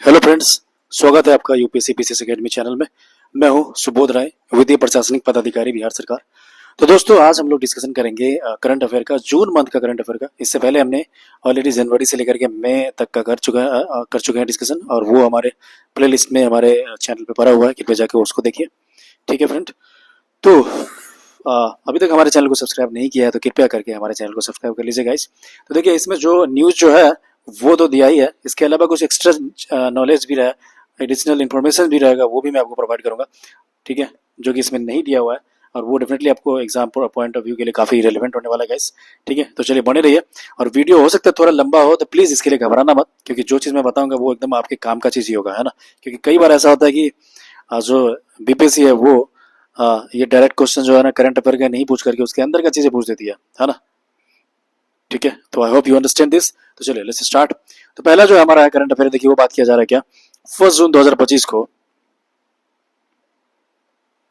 Hello friends, स्वागत है आपका यूपीएससी पीसीएस एकेडमी चैनल में। मैं हूं सुबोध राय, वित्तीय प्रशासनिक पदाधिकारी, बिहार सरकार। तो दोस्तों, आज हम लोग डिस्कशन करेंगे करंट अफेयर का, जून मंथ का करंट अफेयर का। इससे पहले हमने ऑलरेडी जनवरी से लेकर के मई तक का कर चुके हैं डिस्कशन, और वो हमारे प्लेलिस्ट में हमारे चैनल पे पड़ा हुआ है। कृपया जाकर उसको देखिए। ठीक है फ्रेंड। तो अभी तक हमारे चैनल को सब्सक्राइब नहीं किया है तो कृपया करके हमारे चैनल को सब्सक्राइब कर लीजिए गाइस। तो देखिए, इसमें जो न्यूज़ जो है वो तो दिया ही है, इसके अलावा कुछ एक्स्ट्रा नॉलेज भी रहा, एडिशनल इन्फॉर्मेशन भी रहेगा, वो भी मैं आपको प्रोवाइड करूंगा। ठीक है, जो कि इसमें नहीं दिया हुआ है, और वो डेफिनेटली आपको एग्जाम पॉइंट ऑफ व्यू के लिए काफी रिलेवेंट होने वाला है गाइस। ठीक है, तो चलिए बने रहिए। और वीडियो हो सकता है थोड़ा लंबा हो, तो प्लीज इसके लिए घबराना मत, क्योंकि जो चीज मैं बताऊंगा वो एकदम आपके काम का चीज ही होगा, है ना। क्योंकि कई बार ऐसा होता है कि जो बीपीएससी है वो ये डायरेक्ट क्वेश्चन जो है ना करंट अफेयर का नहीं पूछ करके उसके अंदर का चीजें पूछ देती है ना। ठीक है, तो I hope you understand this. तो चलिए लेट्स स्टार्ट। तो पहला जो हमारा है करंट अफेयर, देखिए वो बात किया जा रहा है क्या, 1 जून 2025 को,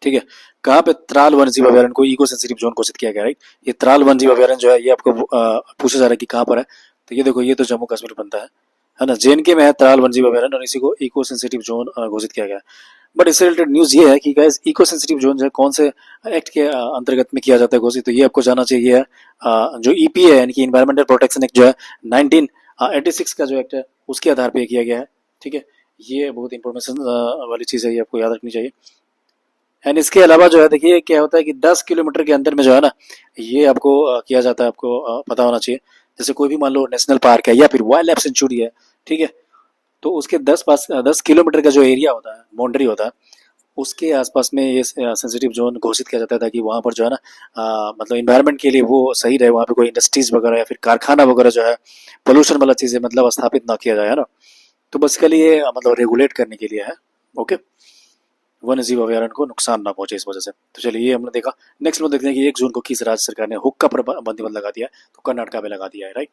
ठीक है, कहाँ पे त्राल वन्य जीव अभयारण्य को इको सेंसिटिव जोन घोषित किया गया, राइट। ये त्राल वन्य जीव अभयारण्य जो है ये आपको पूछा जा रहा है कि कहाँ पर है। तो ये देखो, ये तो जम्मू कश्मीर बनता है ना, जेएनके में है त्राल वन्य जीव अभयारण्य, और इसी को इको सेंसिटिव जोन घोषित किया गया है। बट इससे रिलेटेड न्यूज ये है कि गाइस, इको सेंसिटिव जोन जो है कौन से एक्ट के अंतर्गत में किया जाता है घोषित, तो ये आपको जानना चाहिए। जो ईपी है, यानी कि इन्वायरमेंटल प्रोटेक्शन एक्ट जो है 1986 का जो एक्ट है उसके आधार पर किया गया है। ठीक है, ये बहुत इंफॉर्मेशन वाली चीज है, ये आपको याद रखनी चाहिए। एंड इसके अलावा जो है, देखिए क्या होता है कि 10 किलोमीटर के अंदर में जो है ना, ये आपको किया जाता है, आपको पता होना चाहिए। जैसे कोई भी मान लो नेशनल पार्क है या फिर वाइल्ड लाइफ सेंचुरी है, ठीक है, तो उसके 10 किलोमीटर का जो एरिया होता है, बाउंड्री होता है, उसके आसपास में ये सेंसिटिव जोन घोषित किया जाता है, ताकि वहाँ पर जो है ना मतलब इन्वायरमेंट के लिए वो सही रहे, वहाँ पे कोई इंडस्ट्रीज वगैरह या फिर कारखाना वगैरह जो है, पोल्यूशन वाला चीज़ें मतलब स्थापित ना किया जाए, है ना। तो बस के लिए मतलब रेगुलेट करने के लिए है। ओके, वन्य जीव अभयारण्य को नुकसान ना पहुंचे इस वजह से। तो चलिए, ये हमने देखा। नेक्स्ट हम देखते हैं कि 1 जून को किस राज्य सरकार ने हुक्का पर प्रतिबंध लगा दिया है, तो कर्नाटका में लगा दिया है, राइट।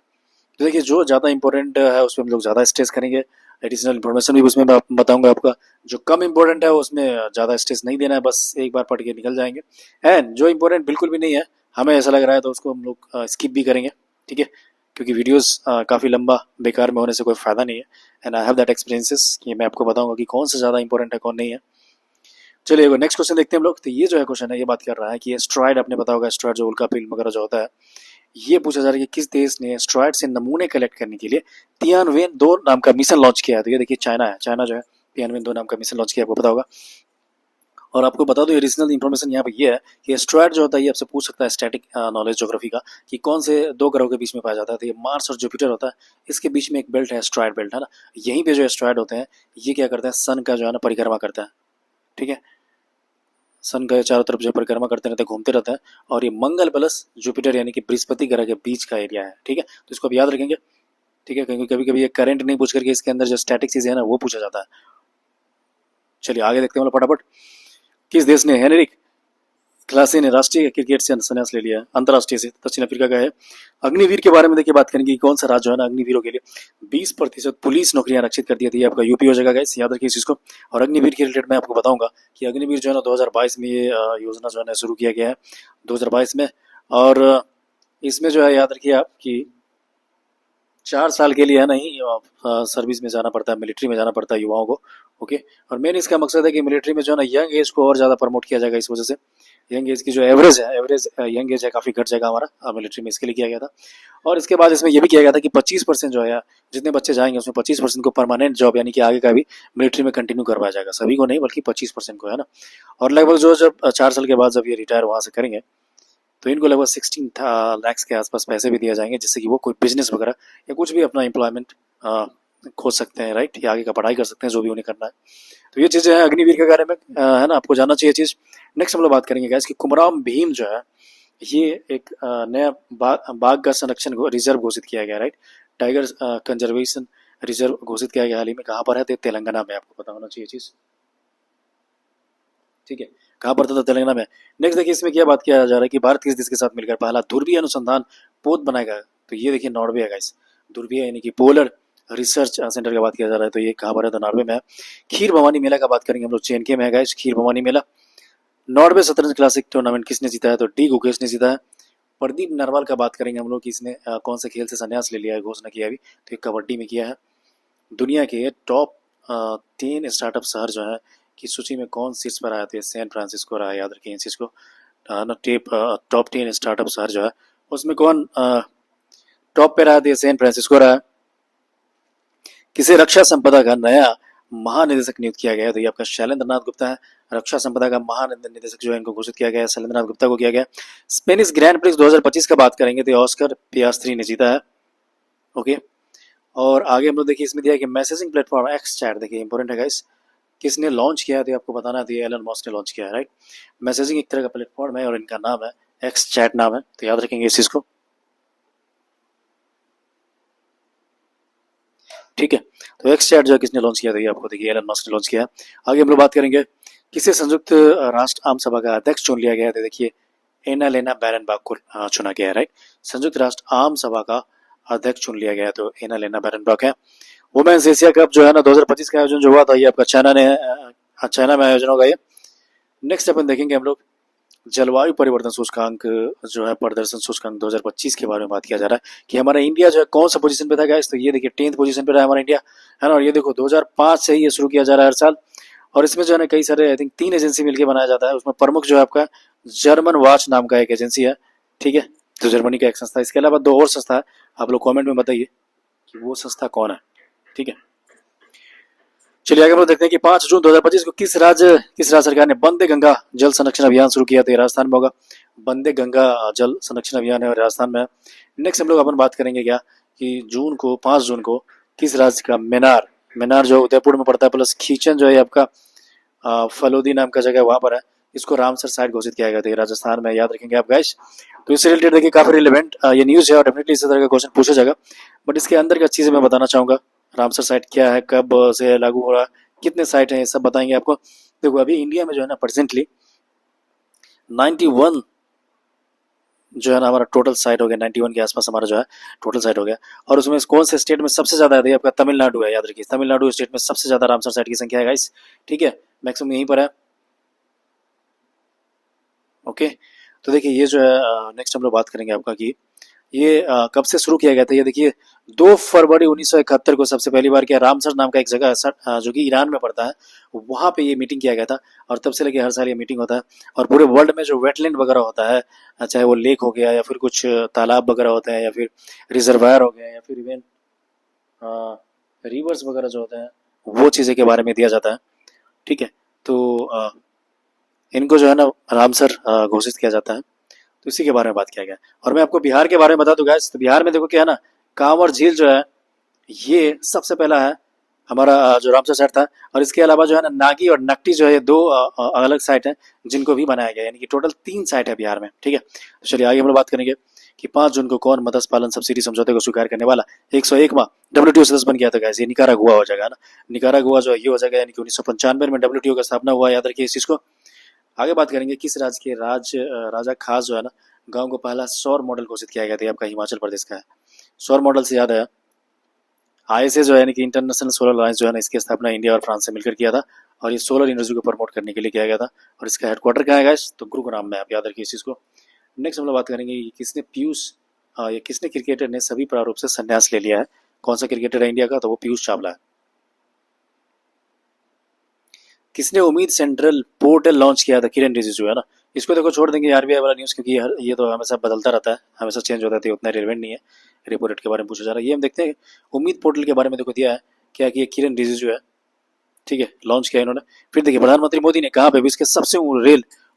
तो देखिए, जो ज़्यादा इंपॉर्टेंट है उस पर हम लोग ज़्यादा स्ट्रेस करेंगे, एडिशनल इन्फॉर्मेशन भी उसमें मैं बताऊंगा आपका। जो कम इंपॉर्टेंट है उसमें ज़्यादा स्ट्रेस नहीं देना है, बस एक बार पढ़ के निकल जाएंगे। एंड जो इंपॉर्टेंट बिल्कुल भी नहीं है, हमें ऐसा लग रहा है, तो उसको हम लोग स्किप भी करेंगे। ठीक है, क्योंकि वीडियोस काफ़ी लंबा बेकार में होने से कोई फ़ायदा नहीं है। And I have that experiences कि मैं आपको बताऊंगा कि कौन सा ज़्यादा इंपॉर्टेंट है, कौन नहीं है। चलिए नेक्स्ट क्वेश्चन देखते हैं हम लोग। तो ये जो है क्वेश्चन है, ये बात कर रहा है कि एस्ट्रॉयड, आपने पता होगा एस्ट्रॉयड जो उल्का पिंड वगैरह जो होता है, ये पूछा जा रहा है कि किस देश ने एस्ट्रॉयड से नमूने कलेक्ट करने के लिए तियानवेन 2 नाम का मिशन लॉन्च किया है। तो ये देखिए, चाइना है, चाइना जो है तियानवेन 2 नाम का मिशन लॉन्च किया, आपको पता होगा। और आपको बता दो, रीजनल इन्फॉर्मेशन यहाँ पे ये है कि एस्ट्रॉयड जो होता है, ये आपसे पूछ सकता है स्टैटिक नॉलेज ज्योग्राफी का, कि कौन से दो ग्रहों के बीच में पाया जाता है। तो ये मार्स और जुपिटर होता है, इसके बीच में एक बेल्ट है, एस्ट्रॉयड बेल्ट, है ना। यहीं पे जो एस्ट्रॉयड होते हैं, ये क्या करते हैं, सन का जो है ना परिक्रमा करता है। ठीक है, सन के चारों तरफ जो परिक्रमा करते रहते हैं, घूमते रहते हैं। और ये मंगल प्लस जुपिटर यानी कि बृहस्पति ग्रह के बीच का एरिया है। ठीक है, तो इसको आप याद रखेंगे। ठीक है, क्योंकि कभी कभी ये करंट नहीं पूछ करके इसके अंदर जो स्टैटिक चीजें है ना वो पूछा जाता है। चलिए आगे देखते हैं मतलब फटाफट। किस देश ने हेनरिक क्लासी ने राष्ट्रीय क्रिकेट से संन्यास ले लिया है, अंतर्राष्ट्रीय से, दक्षिण अफ्रीका का है। अग्निवीर के बारे में देखिए बात करेंगे कि कौन सा राज्य जो है ना अग्निवीरों के लिए 20% पुलिस नौकरियां आरक्षित कर दी थी। आपका यूपी हो जाएगा गाइस, याद रखिए इस चीज को। और अग्निवीर के रिलेटेड मैं आपको बताऊंगा कि अग्निवीर जो है ना 2022 में ये योजना जो है ना शुरू किया गया है, 2022 में। और इसमें जो है याद रखिए आप कि 4 साल के लिए है नहीं सर्विस में जाना पड़ता है, मिलिट्री में जाना पड़ता है युवाओं को। ओके, और मेन इसका मकसद है कि मिलिट्री में जो है ना यंग एज को और ज़्यादा प्रमोट किया जाएगा। इस वजह से यंग एज की जो एवरेज है, एवरेज यंग एज है काफ़ी घट जाएगा हमारा मिलिट्री में, इसके लिए किया गया था। और इसके बाद इसमें यह भी किया गया था कि 25% जो है, जितने बच्चे जाएंगे उसमें 25% को परमानेंट जॉब यानी कि आगे का भी मिलिट्री में कंटिन्यू करवाया जाएगा। सभी को नहीं, बल्कि 25% को, है ना। और लगभग जो जब 4 साल के बाद जब ये रिटायर वहाँ से करेंगे, तो इनको लगभग 16 लाख के आसपास पैसे भी दिए जाएंगे, जिससे कि वो कोई बिजनेस वगैरह या कुछ भी अपना एम्प्लॉयमेंट खोज सकते हैं, राइट, या आगे का पढ़ाई कर सकते हैं, जो भी उन्हें करना है। तो ये चीज़ें हैं अग्निवीर के बारे में, है ना, आपको जानना चाहिए चीज़। नेक्स्ट हम लोग बात करेंगे गैस कि कुमराम भीम जो है, ये एक नया बाघ का संरक्षण रिजर्व घोषित किया गया, राइट। टाइगर कंजर्वेशन रिजर्व घोषित किया गया हाल ही में। कहाँ पर है, तो तेलंगाना में, आपको पता होना चाहिए चीज़। ठीक है, कहाँ पर था, तेलंगाना में। नेक्स्ट देखिए, इसमें क्या बात किया जा रहा है कि भारत किस देश के साथ मिलकर पहला ध्रुवीय अनुसंधान पोत बनाएगा। तो ये देखिए नॉर्वे है गाइस, ध्रुवीय यानी कि पोलर रिसर्च सेंटर की बात किया जा रहा है। तो ये कहाँ पर है, तो नॉर्वे में है। खीर भवानी मेला का बात करेंगे हम लोग, जेएनके में है गाइस खीर भवानी मेला। नॉर्वे शतरंज क्लासिक टूर्नामेंट किसने जीता है, तो डी गुकेश ने जीता है। प्रदीप नरवाल का बात करेंगे हम लोग कि इसने कौन से खेल से संन्यास ले लिया है, घोषणा किया अभी, तो ये कबड्डी में किया है। दुनिया के टॉप 10 स्टार्टअप शहर जो है की सूची में कौन सीट्स पर आए थे? सैन फ्रांसिस्को रहा है, याद रखिए इस चीज़ को। ना टॉप 10 स्टार्टअप शहर जो है उसमें कौन टॉप पे रहा? सैन फ्रांसिस्को रहा है। किसे रक्षा संपदा का नया महानिदेशक नियुक्त किया गया है? तो ये आपका शैलेंद्र नाथ गुप्ता है। रक्षा संपदा का महानिदेशक जो है इनको घोषित किया गया है, शैलेंद्र नाथ गुप्ता को किया गया। स्पेनिश ग्रैंड प्रिक्स 2025 का बात करेंगे तो ऑस्कर पियास्त्री ने जीता है। ओके, और आगे हम लोग देखिए इसमें दिया है कि मैसेजिंग प्लेटफॉर्म एक्स चैट, देखिए इंपॉर्टेंट है गाइस, किसने लॉन्च किया है? तो आपको बताना है, एलन मस्क ने लॉन्च किया है, राइट। मैसेजिंग एक तरह का प्लेटफॉर्म है और इनका नाम है एक्स चैट नाम है, तो याद रखेंगे इस चीज को, ठीक है। तो एक्स चैट जो है किसने लॉन्च किया था? ये आपको देखिए एलन मस्क ने लॉन्च किया है। आगे हम लोग बात करेंगे किसे संयुक्त राष्ट्र आम सभा का अध्यक्ष चुन लिया गया है? तो देखिए एनालेना बैरनबाक को चुना गया है, राइट। संयुक्त राष्ट्र आम सभा का अध्यक्ष चुन लिया गया है, तो एनालेना बैरनबाक है। वुमेन्स एशिया कप जो है ना 2025 का आयोजन जो हुआ था ये आपका चाइना में आयोजन होगा ये। नेक्स्ट अपन देखेंगे हम लोग जलवायु परिवर्तन सूचकांक जो है प्रदर्शन सूचकांक 2025 के बारे में बात किया जा रहा है कि हमारा इंडिया जो है कौन सा पोजीशन पे था गाइस? तो ये देखिए 10th पोजीशन पे रहा हमारा इंडिया, है ना। और ये देखो 2005 से ही ये शुरू किया जा रहा है हर साल, और इसमें जो है ना कई सारे आई थिंक 3 एजेंसी मिलकर बनाया जाता है। उसमें प्रमुख जो है आपका जर्मन वॉच नाम का एक एजेंसी है, ठीक है, तो जर्मनी का एक संस्था। इसके अलावा 2 और संस्था है, आप लोग कॉमेंट में बताइए कि वो संस्था कौन है, ठीक है। चलिए आगे हम लोग देखते हैं कि 5 जून 2025 को किस राज्य सरकार ने वंदे गंगा जल संरक्षण अभियान शुरू किया? तो राजस्थान में होगा। वंदे गंगा जल संरक्षण अभियान है और राजस्थान में। नेक्स्ट हम लोग अपन बात करेंगे क्या कि 5 जून को किस राज्य का मेनार जो उदयपुर में पड़ता है, प्लस खींचन जो है आपका फलोदी नाम का जगह वहां पर है, इसको रामसर साइट घोषित किया गया था राजस्थान में, याद रखेंगे आप गाइस। तो इससे रिलेटेड देखिए काफी रिलेवेंट ये न्यूज है और डेफिनेटली इस तरह का क्वेश्चन पूछा जाएगा, बट इसके अंदर का चीजें मैं बताना चाहूंगा। रामसर साइट क्या है, कब से लागू हो रहा है, कितने साइट हैं, ये सब बताएंगे आपको। देखो अभी इंडिया में जो है ना प्रेजेंटली 91 जो है ना हमारा टोटल साइट हो गया, 91 के आसपास हमारा जो है टोटल साइट हो गया। और उसमें कौन से स्टेट में सबसे ज्यादा है? आपका तमिलनाडु है, याद रखिए तमिलनाडु स्टेट में सबसे ज्यादा रामसर साइट की संख्या है गाइस, ठीक है, मैक्सिमम यहीं पर है। ओके, तो देखिए ये जो है नेक्स्ट हम लोग बात करेंगे आपका कि ये कब से शुरू किया गया था? ये देखिए 2 फरवरी 1971 को सबसे पहली बार किया। रामसर नाम का एक जगह है जो कि ईरान में पड़ता है, वहां पे ये मीटिंग किया गया था और तब से लेके हर साल ये मीटिंग होता है। और पूरे वर्ल्ड में जो वेटलैंड वगैरह होता है, चाहे वो लेक हो गया या फिर कुछ तालाब वगैरह होते हैं या फिर रिजर्वायर हो गया या फिर इवन रिवर्स वगैरह जो होते हैं, वो चीज़ें के बारे में दिया जाता है, ठीक है। तो इनको जो है ना रामसर घोषित किया जाता है, तो इसी के बारे में बात किया गया। और मैं आपको बिहार के बारे में बता दूं गाइस, तो बिहार में देखो क्या है ना, कांवर झील जो है ये सबसे पहला है हमारा जो रामसर साइट था। और इसके अलावा जो है ना नागी और नकटी जो है ये 2 अलग साइट हैं जिनको भी बनाया गया, यानी कि टोटल 3 साइट है बिहार में, ठीक है। तो चलिए आगे हम लोग बात करेंगे कि 5 जून को कौन मत्स्य पालन सब्सिडी समझौते को स्वीकार करने वाला 101वां WTO सदस्य बन गया था गाइस? ये निकारागुआ हो जाएगा ना, निकारागुआ जो है ये हो जाएगा, यानी कि 1995 में WTO का स्थापना हुआ, याद रखिए इस चीज को। आगे बात करेंगे किस राज्य के राजा खास जो है ना गांव को पहला सौर मॉडल घोषित किया गया था? आपका हिमाचल प्रदेश का है। सौर मॉडल से याद है ISA जो है यानी कि इंटरनेशनल सोलर अलायंस जो है ना, इसकी स्थापना इंडिया और फ्रांस से मिलकर किया था और ये सोलर एनर्जी को प्रमोट करने के लिए किया गया था। और इसका हेडक्वार्टर कहाँ है गाइस? तो गुरुग्राम में, आप याद रखिए इस चीज को। नेक्स्ट हम लोग बात करेंगे कि ये किसने क्रिकेटर ने सभी प्रारूप से संन्यास ले लिया है? कौन सा क्रिकेटर है इंडिया का? तो वो पीयूष चावला है। किसने उम्मीद सेंट्रल पोर्टल लॉन्च किया था? किरण रिजिजू है ना। इसको देखो छोड़ देंगे आरबीआई वाला न्यूज, क्योंकि ये तो हमेशा बदलता रहता है, हमेशा चेंज होता है, उतना रिलेवेंट नहीं है। रेपो रेट के बारे में पूछा जा रहा है, ये हम देखते हैं। उम्मीद पोर्टल के बारे में देखो दिया है क्या कि ये किरण रिजिजू है, ठीक है, लॉन्च किया इन्होंने। फिर देखिए प्रधानमंत्री मोदी ने कहा पे विश्व के सबसे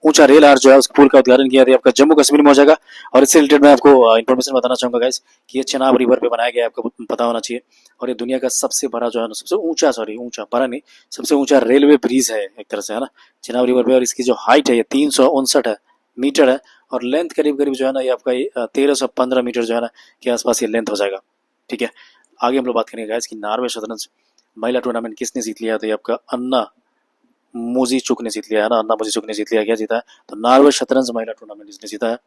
ऊंचा रेल आर्च जो है उस पुल का उद्घाटन किया था, आपका जम्मू कश्मीर में हो जाएगा। और इससे रिलेटेड मैं आपको इन्फॉर्मेशन बताना चाहूंगा गाइस कि ये चेनाब रिवर पे बनाया गया है, आपको पता होना चाहिए। और ये दुनिया का सबसे बड़ा जो है ना, सबसे ऊंचा, सॉरी ऊंचा बड़ा नहीं, सबसे ऊंचा रेलवे ब्रिज है एक तरह से, है ना, चेनाब रिवर पे। और इसकी जो हाइट है ये 359 मीटर है और लेंथ करीब करीब जो है ना ये आपका 1315 मीटर जो है ना के आसपास ये लेंथ हो जाएगा, ठीक है। आगे हम लोग बात करेंगे गाइस कि नॉर्वे शतरंज महिला टूर्नामेंट किसने जीत लिया? तो ये आपका अन्ना मोजीचुक ने जीत लिया है ना, अन्ना मोजीचुक ने जीत लिया। क्या जीता है? तो नॉर्वे शतरंज महिला टूर्नामेंट इसने जीता है।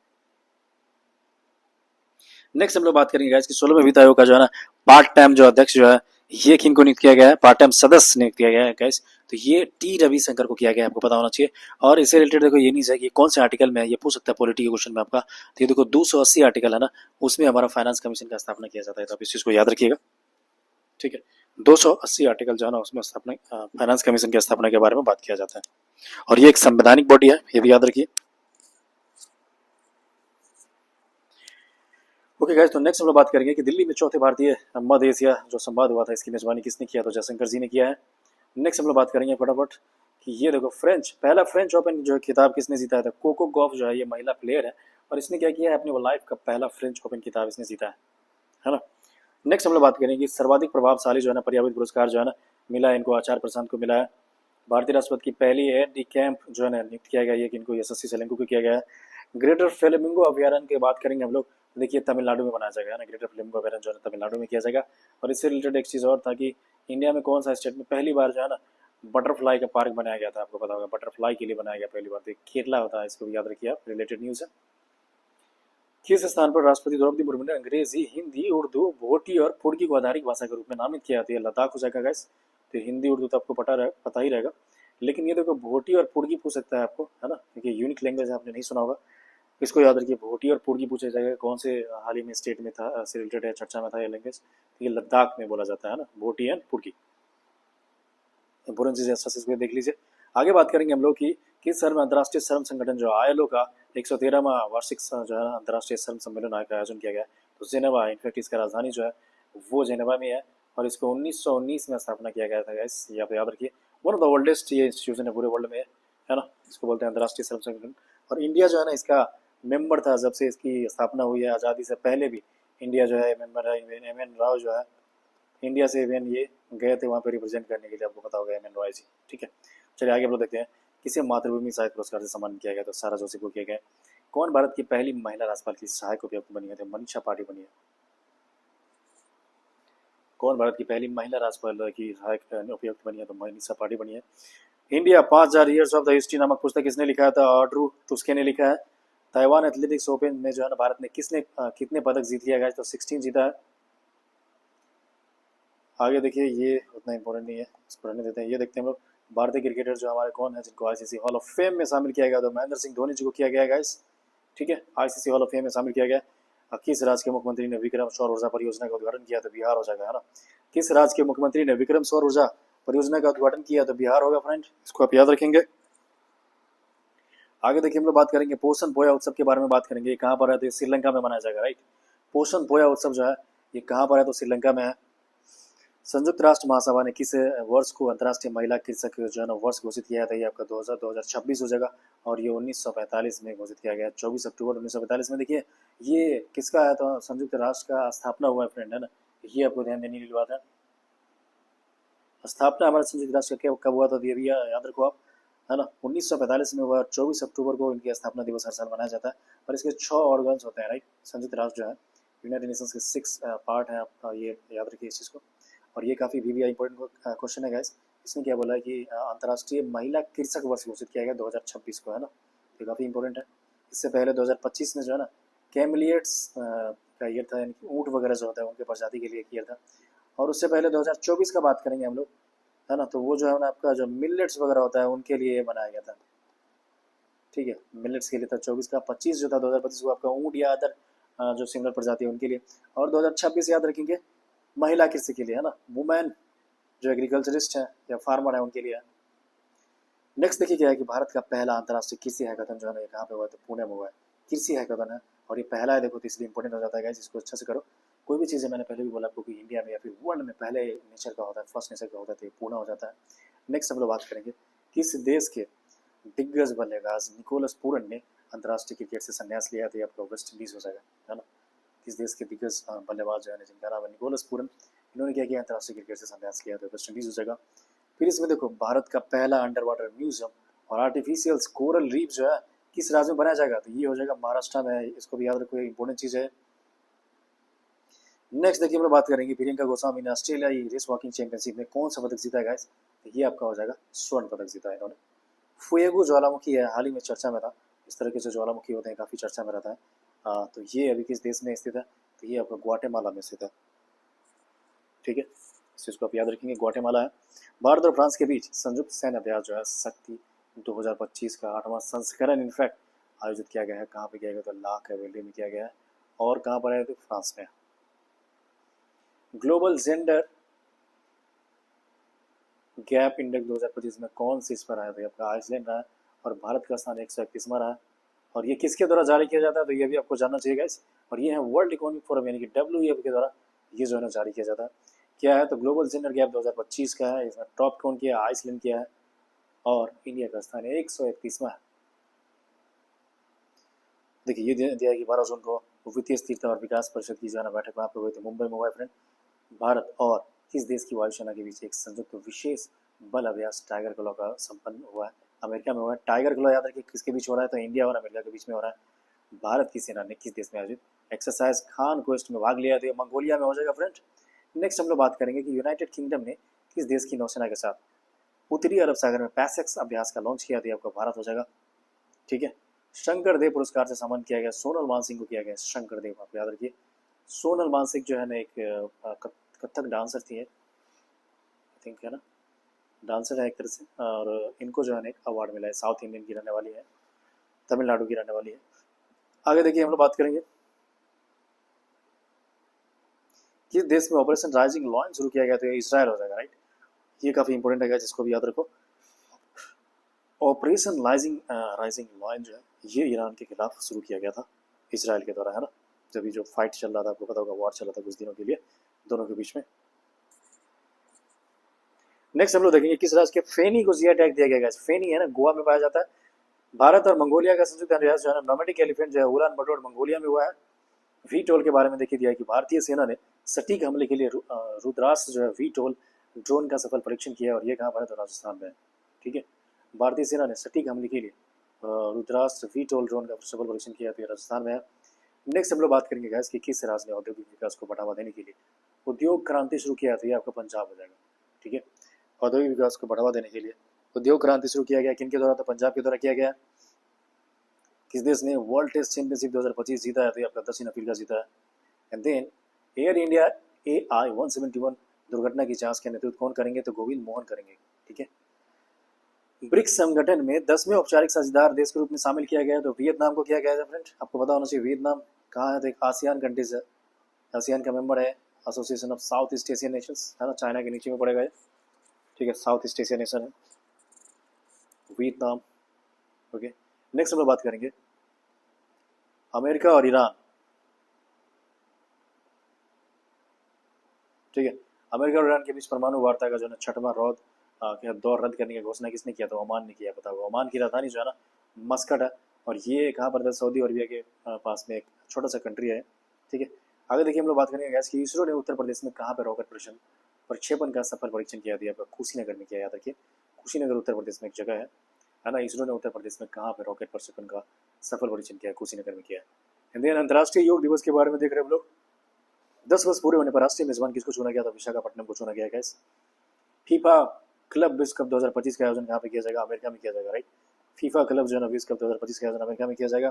नेक्स्ट हम लोग बात करेंगे गाइस कि 16वें वित्त आयोग का जो है ना पार्ट टाइम जो अध्यक्ष जो है ये किनको नियुक्त किया गया है? पार्ट टाइम सदस्य नियुक्त किया गया है गाइस, तो ये टी रविशंकर को किया गया है, आपको पता होना चाहिए। और इससे रिलेटेड देखो ये नहीं है कि कौन से आर्टिकल में है, ये पूछ सकता है पॉलिटी के क्वेश्चन में आपका। तो ये देखो 280 आर्टिकल है ना, उसमें हमारा फाइनेंस कमीशन का स्थापना किया जाता है, तो आप इस चीज को याद रखिएगा, ठीक है। 280 आर्टिकल जो है ना उसमें स्थापना फाइनेंस कमीशन की स्थापना के बारे में बात किया जाता है, और ये एक संवैधानिक बॉडी है, ये भी याद रखिए। ओके गाइस, तो नेक्स्ट हम लोग बात करेंगे कि दिल्ली में चौथे भारतीय मध्य एशिया जो संवाद हुआ था इसकी मेजबानी किसने किया, तो जयशंकर जी ने किया है। नेक्स्ट हम लोग बात करेंगे फटाफट कि ये देखो पहला फ्रेंच ओपन जो खिताब किसने जीता था, कोको गॉफ जो है ये महिला प्लेयर है, और इसने क्या किया है अपने लाइफ का पहला फ्रेंच ओपन खिताब इसने जीता है ना। नेक्स्ट हम लोग बात करेंगे सर्वाधिक प्रभावशाली जो है ना पर्यावरण पुरस्कार जो है ना मिला है इनको, आचार्य प्रशांत को मिला है। भारतीय राष्ट्रपति की पहली है डी कैंप जो है ना नियुक्त किया गया है कि इनको यशस्वी सेलेंको को किया गया है। ग्रेटर फ्लेमिंगो अभ्यारण्य की बात करेंगे हम लोग, देखिए तमिलनाडु में बनाया जाएगा ना, ग्रेटर फ्लेमिंगो अभ्यारण्य जो है तमिलनाडु में किया जाएगा। और इससे रिलेटेड एक चीज़ और था कि इंडिया में कौन सा स्टेट में पहली बार जो है ना बटरफ्लाई का पार्क बनाया गया था, आपको पता होगा बटरफ्लाई के लिए बनाया गया पहली बार, तो केरला होता है, इसको भी याद रखिए आप, रिलेटेड न्यूज़ है। किस स्थान पर राष्ट्रपति द्रौपदी मुर्मू ने अंग्रेजी, हिंदी, उर्दू, भोटी और पुर्गी को आधारिक भाषा के रूप में नामित किया था, है लद्दाख हो जाएगा गाइस। तो हिंदी उर्दू तो आपको पता ही रहेगा, लेकिन ये देखो भोटी और पुर्गी पूछ सकता है आपको, है ना, क्योंकि यूनिक लैंग्वेज आपने नहीं सुना होगा, इसको याद रखिए। भोटी और पुर्गी पूछा जाएगा कौन से हाल ही में स्टेट में था, से रिलेटेड है, चर्चा में था ये लैंग्वेज, तो ये लद्दाख में बोला जाता है ना, भोटी एंड पुर्गी। इंपोर्टेंट चीज़ अच्छा से इसको देख लीजिए। आगे बात करेंगे हम लोग की किस शहर में अंतर्राष्ट्रीय श्रम संगठन जो ILO का 113वां वार्षिक जो है अंतर्राष्ट्रीय श्रम सम्मेलन का आयोजन किया गया है, तो जेनेवा, इनफैक्ट इसका राजधानी जो है वो जेनेवा में है, और इसको 1919 में स्थापना किया गया था गाइस, ये आप याद रखिए। वन ऑफ द ओल्डेस्ट ये इंस्टीट्यूशन है पूरे वर्ल्ड में, है ना, इसको बोलते हैं अंतर्राष्ट्रीय श्रम संगठन। और इंडिया जो है ना इसका मेंबर था जब से इसकी स्थापना हुई है, आज़ादी से पहले भी इंडिया जो है मेंबर है। MN राव जो है इंडिया से इवन ये गए थे वहाँ पे रिप्रेजेंट करने के लिए, आपको पता होगा MN रॉय जी, ठीक है। चलिए आगे हम लोग देखते हैं किसे मातृभूमि साहित्य पुरस्कार से सम्मानित किया गया, तो सारा जोशी को किया गया। कौन भारत की पहली महिला राज्यपाल की सहायक उपयुक्त बनी है, तो मनीषा पाटिल बनी है। कौन भारत की पहली महिला राज्यपाल की सहायक उपयुक्त बनी है, तो मनीषा पाटिल बनी है। India 5000 years of the history नामक पुस्तक किसने लिखा था, ऑड्रू तुस्के ने लिखा है। ताइवान एथलेटिक्स ओपन में जो है ना भारत ने कितने पदक जीत लिया गया, तो 16 जीता है। आगे देखिए ये उतना इंपॉर्टेंट नहीं है, इसको रहने देते हैं। ये देखते हैं हम लोग भारतीय क्रिकेटर जो हमारे कौन है जिनको ICC हॉल ऑफ फेम में शामिल किया गया, तो महेंद्र सिंह धोनी जी को किया गया गाइस, ठीक है, ICC हॉल ऑफ फेम में शामिल किया गया। किस राज्य के मुख्यमंत्री ने विक्रम सौर ऊर्जा परियोजना का उद्घाटन किया, तो बिहार हो जाएगा, है ना। किस राज्य के मुख्यमंत्री ने विक्रम सौर ऊर्जा परियोजना का उद्घाटन किया, तो बिहार होगा फ्रेंड, इसको आप याद रखेंगे। आगे देखिए हम लोग बात करेंगे पोषण पोया उत्सव के बारे में बात करेंगे, ये कहाँ पर है, तो श्रीलंका में मनाया जाएगा, राइट। पोषण पोया उत्सव जो है ये कहाँ पर है, तो श्रीलंका में है। संयुक्त राष्ट्र महासभा ने किस वर्ष को अंतर्राष्ट्रीय महिला कृषक जो है ना वर्ष घोषित किया था, ये आपका 2026 हो जाएगा, और ये 1945 में घोषित किया गया, 24 अक्टूबर 1945 में। देखिए ये किसका है, तो संयुक्त राष्ट्र का स्थापना हुआ है फ्रेंड, है ना, ये आपको ध्यान देने की बात है। स्थापना हमारे संयुक्त राष्ट्र का कब हुआ था, ये भी याद रखो आप, है ना, 1945 में हुआ, 24 अक्टूबर को इनकी स्थापना दिवस हर साल मनाया जाता है। और इसके 6 ऑर्गन्स होते हैं, राइट। संयुक्त राष्ट्र जो है यूनाइटेड नेशंस के 6 पार्ट है, आप ये याद रखिए इस चीज़ को। और ये काफ़ी भी इंपॉर्टेंट क्वेश्चन है गाइस, इसने क्या बोला है कि अंतर्राष्ट्रीय महिला कृषक वर्ष घोषित किया गया 2026 को, है ना, ये काफ़ी इंपॉर्टेंट है। इससे पहले 2025 में जो है ना कैमलियट्स का ईयर था, यानी कि ऊँट वगैरह जो होता है उनके प्रजाति के लिए किया था। और उससे पहले 2024 का बात करेंगे हम लोग, है ना, तो वो जो है ना आपका जो मिलेट्स वगैरह होता है उनके लिए बनाया गया था, ठीक है, मिलेट्स के लिए था 24 का। 25 जो था 2025 को आपका ऊँट या अदर जो सिमिलर प्रजाति है उनके लिए। और 2026 याद रखेंगे महिला कृषि के लिए, है ना, वुमेन जो एग्रीकल्चरिस्ट है या फार्मर है उनके लिए। नेक्स्ट देखिए क्या है कि भारत का पहला अंतर्राष्ट्रीय कृषि हैकाथन जो है ना ये कहाँ पे हुआ है, तो पुणे में हुआ है, कृषि हैकाथन है। और ये पहला है, देखो तो इसलिए इंपॉर्टेंट हो जाता है गाइस, इसको अच्छे से करो। कोई भी चीज़ है, मैंने पहले भी बोला आपको कि इंडिया में या फिर वर्ल्ड में पहले नेचर का होता है, फर्स्ट नेचर का होता है, तो ये पुणे हो जाता है। नेक्स्ट हम लोग बात करेंगे किस देश के दिग्गज बल्लेबाज निकोलस पूरन ने अंतर्राष्ट्रीय क्रिकेट से संन्यास लिया, तो ये आपका वेस्ट इंडीज हो जाएगा, है ना। किस देश के दिग्गज बल्लेबाज जो है जिनका नाम है निकोलस पूरन, इन्होंने क्या किया, अंतर्राष्ट्रीय क्रिकेट से संन्यास लिया, तो वेस्ट इंडीज हो जाएगा। फिर इसमें देखो भारत का पहला अंडर वाटर म्यूजियम और आर्टिफिशियल कोरल रीफ जो है किस राज्य में बनाया जाएगा, तो ये हो जाएगा महाराष्ट्र में, इसको भी याद रखो, इंपॉर्टेंट चीज़ है। नेक्स्ट देखिए हम लोग बात करेंगे प्रियंका गोस्वामी ने ऑस्ट्रेलियाई रेस वॉकिंग चैंपियनशिप में कौन सा पदक जीता है गाइस, तो ये आपका हो जाएगा स्वर्ण पदक जीता है इन्होंने। फुएगो ज्वालामुखी है, हाल ही में चर्चा में था, इस तरह के जो ज्वालामुखी होते हैं काफ़ी चर्चा में रहता है। तो ये अभी किस देश में स्थित है, तो ये आपका ग्वाटेमाला में स्थित है, ठीक है, इस चीज़ को आप याद रखेंगे, ग्वाटेमाला है। भारत और फ्रांस के बीच संयुक्त सैन्य अभ्यास जो है शक्ति 2025 का 8वां संस्करण इनफैक्ट आयोजित किया गया है, कहाँ पे किया गया, तो ला कैवेले में किया गया है, और कहाँ पर है, तो फ्रांस में। ग्लोबल जेंडर गैप इंडेक्स 2025 में कौन सी इस पर आया? तो आपका आइसलैंड रहा है और भारत का स्थान 131वां रहा है। और ये किसके द्वारा जारी किया जाता है? तो ये भी आपको जानना चाहिए गाइस। और ये है वर्ल्ड इकोनॉमिक फोरम यानी कि WEF के द्वारा ये जो है ना जारी किया जाता है। क्या है? तो ग्लोबल जेंडर गैप 2025 का है। इसमें टॉप कौन किया? आइसलैंड किया है और इंडिया का स्थान 131वां है। देखिए ये दिया है कि 12 जून को वित्तीय स्थिरता और विकास परिषद की जो है ना बैठक वहाँ पर हुई थी मुंबई में हुआ है फ्रेंड। भारत और किस देश की वायुसेना के बीच एक संयुक्त विशेष बल अभ्यास टाइगर क्लॉ का संपन्न हुआ है? अमेरिका में हुआ है। टाइगर क्लॉ याद रखिए किसके बीच हो रहा है? तो इंडिया और अमेरिका के बीच में हो रहा है। भारत की सेना ने किस देश में आयोजित एक्सरसाइज खान क्वेस्ट में भाग लिया? तो ये मंगोलिया में हो जाएगा फ्रेंड। नेक्स्ट हम लोग बात करेंगे कि यूनाइटेड किंगडम ने किस देश की नौसेना के साथ उत्तरी अरब सागर में पैसेक्स अभ्यास का लॉन्च किया? तो आपका भारत हो जाएगा। ठीक है। शंकर देव पुरस्कार से सम्मानित किया गया सोनल मानसिंह को, किया गया शंकर देव, आप याद रखिए। सोनल मानसिंह जो है ना एक कथक डांसर थी, आई थिंक, है ना, डांसर है एक तरह से। और इनको जो है ना एक अवार्ड मिला है। साउथ इंडियन की रहने वाली है, तमिलनाडु की रहने वाली है। आगे देखिए हम लोग बात करेंगे किस देश में ऑपरेशन राइजिंग लॉयन शुरू किया गया? तो इसराइल हो जाएगा, राइट। ये काफी इंपॉर्टेंट है, जिसको भी याद रखो। ऑपरेशन राइजिंग लॉयन जो है ये ईरान के खिलाफ शुरू किया गया था इसराइल के द्वारा, है ना। जब ये जो फाइट चल रहा था, आपको पता होगा, वॉर चल रहा था कुछ दिनों के लिए दोनों के बीच में। नेक्स्ट हम लोग देखेंगे किस राज्य के फेनी को जीआई टैग दिया गया है? फेनी है ना, गोवा में पाया जाता है। भारत और मंगोलिया का संयुक्त अभ्यास जो है ना नोमैटिक एलिफेंट जो है उलान बटोर मंगोलिया में हुआ है। वीटोल के बारे में देखिए दिया है कि भारतीय सेना ने सटीक हमले के लिए रुद्रास्त्र जो है वीटोल ड्रोन का सफल परीक्षण किया है। और ये कहाँ पर है? तो राजस्थान में है। ठीक है। भारतीय सेना ने सटीक हमले के लिए रुद्रास्त्र वीटोल ड्रोन का सफल परीक्षण किया, तो ये राजस्थान में है। नेक्स्ट हम लोग बात करेंगे गैस कि किस राज्य ने औद्योगिक विकास को बढ़ावा देने के लिए उद्योग क्रांति शुरू किया? तो ये आपका पंजाब हो जाएगा। ठीक है। औद्योगिक विकास को बढ़ावा देने के लिए उद्योग क्रांति शुरू किया गया किनके द्वारा? तो पंजाब के द्वारा किया गया। किस देश ने वर्ल्ड टेस्ट चैंपियनशिप 2025 जीता है? तो ये आपका दक्षिण अफ्रीका जीता है। And then air India AI-171 दुर्घटना की जांच का नेतृत्व कौन करेंगे? तो गोविंद मोहन करेंगे। ठीक है। ब्रिक्स संगठन में 10वें औपचारिक साझेदार देश के रूप में शामिल किया गया है। तो वियतनाम को किया गया है फ्रेंड। आपको पता होना चाहिए वियतनाम कहाँ है? तो एक आसियान कंट्रीज है, आसियान का मेंबर है, association of south east Asian Nations, है ना, चाइना के नीचे में पड़ेगा ये। ठीक है, साउथ ईस्ट एशिया नेशन है वियतनाम। ओके। नेक्स्ट हम लोग बात करेंगे अमेरिका और ईरान। ठीक है। अमेरिका और ईरान के बीच परमाणु वार्ता का जो है छठवां दौर रद्द करने की घोषणा किसने किया? तो ओमान ने किया। पता होगा ओमान की राजधानी जो है ना मस्कट है। और ये कहाँ पर? सऊदी अरबिया के पास में एक छोटा सा कंट्री है। ठीक है। आगे देखिए हम लोग बात करेंगे गैस कि इसरो ने उत्तर प्रदेश में कहाँ पर रॉकेट प्रक्षेपण का सफल परीक्षण किया? दिया कुशीनगर में किया। याद रखिए कुशीनगर उत्तर प्रदेश में एक जगह है ना। इसरो ने उत्तर प्रदेश में कहाँ पर रॉकेट प्रक्षेपण का सफल परीक्षण किया? कुशीनगर में किया है। इंडियन अंतर्राष्ट्रीय योग दिवस के बारे में देख रहे हैं हम लोग। 10 वर्ष पूरे होने पर राष्ट्रीय मेजबान किसको चुना गया? था विशाखापट्टनम को चुना गया। गैस फीफा क्लब विश्व कप 2025 का आयोजन कहाँ पे किया जाएगा? अमेरिका में किया जाएगा, राइट। फीफा क्लब जो है ना विश्व कप 2025 का आयोजन अमेरिका में किया जाएगा।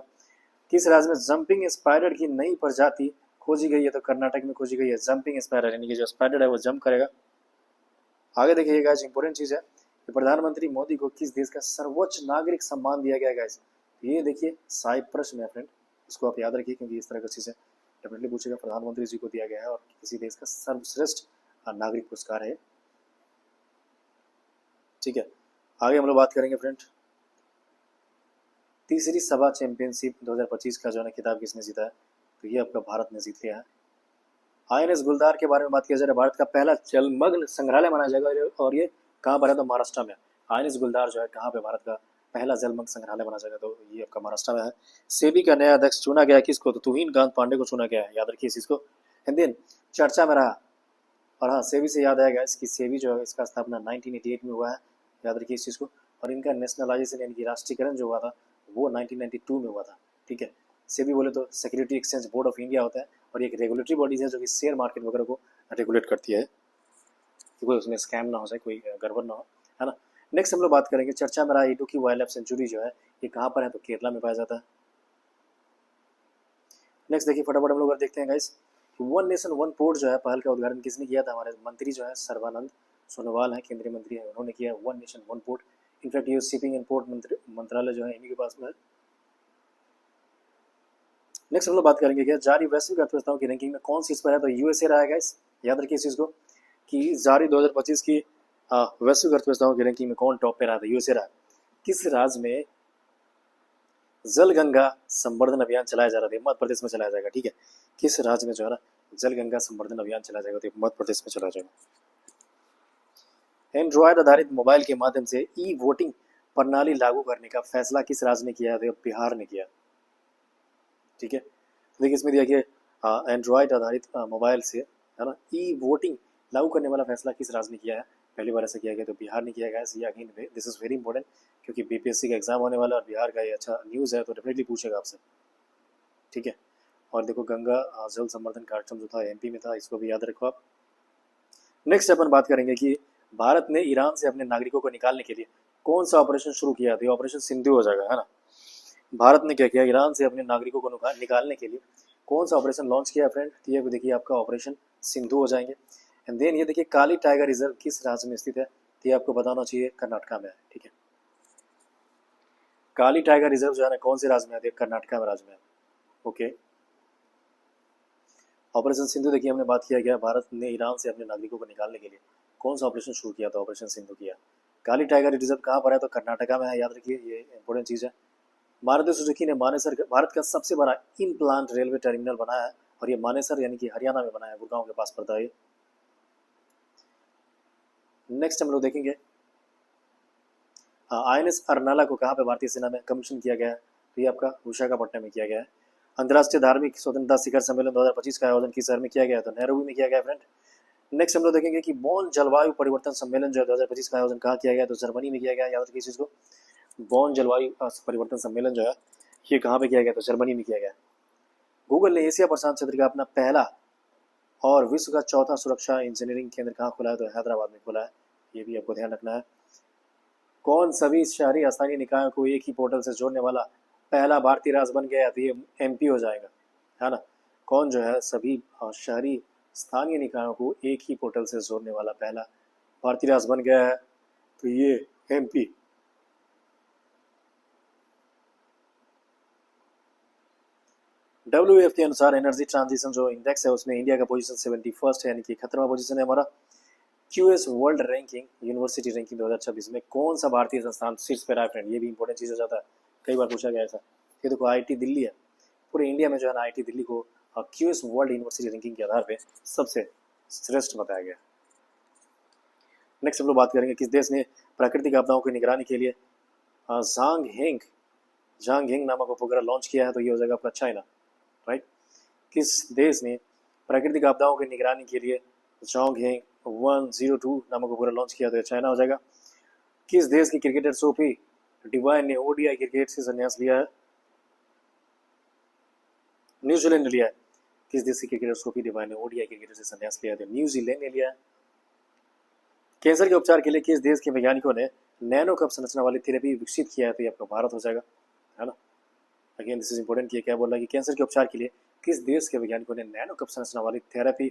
किस राज्य में जंपिंग स्पाइडर की नई प्रजाति खोजी गई है? तो कर्नाटक में खोजी गई है जंपिंग स्पाइडर, यानी कि जो स्पाइडर है वो जंप करेगा। आगे देखिए गाइस इंपॉर्टेंट चीज है कि प्रधानमंत्री मोदी को किस देश का सर्वोच्च नागरिक सम्मान दिया गया? गाइस ये देखिए साइप्रस में फ्रेंड, इसको आप याद रखिए क्योंकि इस तरह का चीजें डेफिनेटली पूछेगा। प्रधानमंत्री जी को दिया गया है और किसी देश का सर्वश्रेष्ठ नागरिक पुरस्कार है। ठीक है। आगे हम लोग बात करेंगे फ्रेंड तीसरी सभा चैंपियनशिप 2025 का जो है खिताब किसने जीता है? तो ये आपका भारत ने जीत लिया है। INS गुलदार के बारे में बात किया जाए, भारत का पहला जलमग्न संग्रहालय माना जाएगा। और ये कहाँ पर है? तो महाराष्ट्र में। INS गुलदार जो है कहाँ पे भारत का पहला जलमग्न संग्रहालय माना जाएगा? तो ये आपका महाराष्ट्र में है। सेबी का नया अध्यक्ष चुना गया किसको? तो तुहिन कांत पांडे को चुना गया है। याद रखिए इस चीज को। हिंदी चर्चा में रहा। और हाँ, सेबी से याद आएगा इसकी सेबी जो है इसका स्थापना 1988 में हुआ है। याद रखिए इस चीज़ को। और इनका नेशनलाइजेशन यानी कि राष्ट्रीयकरण जो हुआ था वो 1992 में हुआ था। ठीक है। सेबी बोले तो security exchange board of India होता है और एक रेगुलेटरी बॉडीज है जो कि शेयर मार्केट वगैरह को रेगुलेट करती है कि कोई उसमें स्कैम ना हो जाए, कोई गड़बड़ ना हो, है ना। नेक्स्ट हम लोग बात करेंगे चर्चा में रहा इडुक्की वाइल्ड लाइफ सेंचुरी जो है ये कहाँ पर है? तो केरला में पाया जाता है। नेक्स्ट देखिए फटाफट हम लोग देखते हैं guys one nation one port जो है पहल का उद्घाटन किसने किया था? हमारे मंत्री जो है सर्बानंद सोनोवाल है, केंद्रीय मंत्री है, उन्होंने किया one nation one port. In fact ये शिपिंग एंड पोर्ट मंत्रालय जो है इन्हीं के पास में है। नेक्स्ट हम लोग बात करेंगे क्या जारी वैश्विक अर्थव्यवस्थाओं की रैंकिंग में कौन सी इस पर है? तो USA रहा है गाइस। याद रखिए इस चीज को कि जारी 2025 की वैश्विक अर्थव्यवस्थाओं की रैंकिंग में कौन टॉप पे रहा था? यूएसए रहा। किस राज्य में जल गंगा संवर्धन अभियान चलाया जा रहा था? मध्य प्रदेश में चलाया जाएगा। ठीक है, किस राज्य में जो है ना जल गंगा संवर्धन अभियान चलाया जाएगा? तो मध्य प्रदेश में चलाया जाएगा। एंड्रॉयड आधारित मोबाइल के माध्यम से ई वोटिंग प्रणाली लागू करने का फैसला किस राज्य ने किया? तो बिहार ने किया। ठीक है, देखिए इसमें दिया कि एंड्रॉयड आधारित मोबाइल से है ना ई वोटिंग लागू करने वाला फैसला किस राज्य ने किया है? पहली बार ऐसा किया गया तो बिहार ने किया गया है। Again this is very important क्योंकि बीपीएससी का एग्जाम होने वाला है और बिहार का ये अच्छा न्यूज़ है तो डेफिनेटली पूछेगा आपसे। ठीक है, और देखो गंगा जल संवर्धन कार्यक्रम जो था एमपी में था, इसको भी याद रखो आप। नेक्स्ट अपन बात करेंगे कि भारत ने ईरान से अपने नागरिकों को निकालने के लिए कौन सा ऑपरेशन शुरू किया था? ऑपरेशन सिंधु हो जाएगा, है ना। भारत ने क्या किया? ईरान से अपने नागरिकों को निकालने के लिए कौन सा ऑपरेशन लॉन्च किया फ्रेंड? ये देखिए आपका ऑपरेशन सिंधु हो जाएंगे। एंड देन ये देखिए काली टाइगर रिजर्व किस राज्य में स्थित है? तो ये आपको बताना चाहिए कर्नाटका में है। ठीक है, काली टाइगर रिजर्व जो है ना कौन से राज्य में है? कर्नाटका में राज्य में है। ओके, ऑपरेशन सिंधु देखिए हमने बात किया गया भारत ने ईरान से अपने नागरिकों को निकालने के लिए कौन सा ऑपरेशन शुरू किया था? ऑपरेशन सिंधु किया। काली टाइगर रिजर्व कहाँ पर है? तो कर्नाटका में है, याद रखिए, ये इंपॉर्टेंट चीज़ है। मारुति सुजुकी ने मानेसर भारत का सबसे बड़ा इन प्लांट रेलवे टर्मिनल बनाया है और ये मानेसर यानी कि हरियाणा में बनाया है, गुड़गांव के पास पड़ता है। नेक्स्ट हम लोग देखेंगे आईएनएस अर्नाला को कहाँ पे भारतीय सेना में कमीशन किया गया है? तो ये आपका विशाखापट्टनम में किया गया है। अंतर्राष्ट्रीय धार्मिक स्वतंत्रता शिखर सम्मेलन 2025 का आयोजन किस शहर में किया गया? तो नैरोबी में किया गया फ्रेंड। नेक्स्ट हम लोग देखेंगे कि बॉन जलवायु परिवर्तन सम्मेलन जो है 2025 का आयोजन कहाँ किया गया? तो जर्मनी में किया गया। याद रखिए इस चीज को, बॉन जलवायु परिवर्तन सम्मेलन जो है ये कहाँ पे किया गया? तो जर्मनी में किया गया। गूगल ने एशिया प्रशांत क्षेत्र का अपना पहला और विश्व का चौथा सुरक्षा इंजीनियरिंग केंद्र कहाँ खोला है? तो हैदराबाद में खोला है। ये भी आपको ध्यान रखना है। कौन सभी शहरी स्थानीय निकायों को एक ही पोर्टल से जोड़ने वाला पहला भारतीय राज्य बन गया? तो ये एमपी हो जाएगा, है ना। कौन जो है सभी शहरी स्थानीय निकायों को एक ही पोर्टल से जोड़ने वाला पहला भारतीय राज्य बन गया है? तो ये एमपी। WF के अनुसार एनर्जी ट्रांजिशन जो इंडेक्स है उसमें इंडिया का पोजीशन 71 है, यानी कि 71वां पोजीशन है हमारा। QS world ranking university ranking 2026 में कौन सा भारतीय संस्थान शीर्ष पे रहा है फ्रेंड? ये भी इंपॉर्टेंट चीज हो जाता है, कई बार पूछा गया ऐसा। ये देखो आईआईटी दिल्ली है, पूरे इंडिया में जो है ना आईआईटी दिल्ली को क्यूएस वर्ल्ड यूनिवर्सिटी रैंकिंग के आधार पे सबसे श्रेष्ठ बताया गया। नेक्स्ट हम लोग बात करेंगे किस देश ने प्राकृतिक आपदाओं की निगरानी के लिए जांग हेंग नामक उपग्रह लॉन्च किया है? तो ये हो जाएगा आपका चाइना, राइट। किस देश ने प्राकृतिक आपदाओं की निगरानी के लिए जांग हेंग 102 नामक उपग्रह लॉन्च किया? तो चाइना हो जाएगा। किस देश की क्रिकेटर सोफी डिवाइन ने ओडीआई क्रिकेट से संन्यास लिया है? न्यूजीलैंड ने लिया है। किस देश की क्रिकेटर सोफी डिवाइन ने ओडीआई क्रिकेट से संन्यास लिया है? न्यूजीलैंड ने लिया है। कैंसर के उपचार के लिए किस देश के वैज्ञानिकों ने नैनो कप संरचना वाली थेरेपी विकसित किया है? तो ये आपका भारत हो जाएगा, है ना। Again this is important. ये क्या बोल रहा है कि कैंसर के उपचार के लिए किस देश के वैज्ञानिकों ने नैनो कप संरचना वाली थेरेपी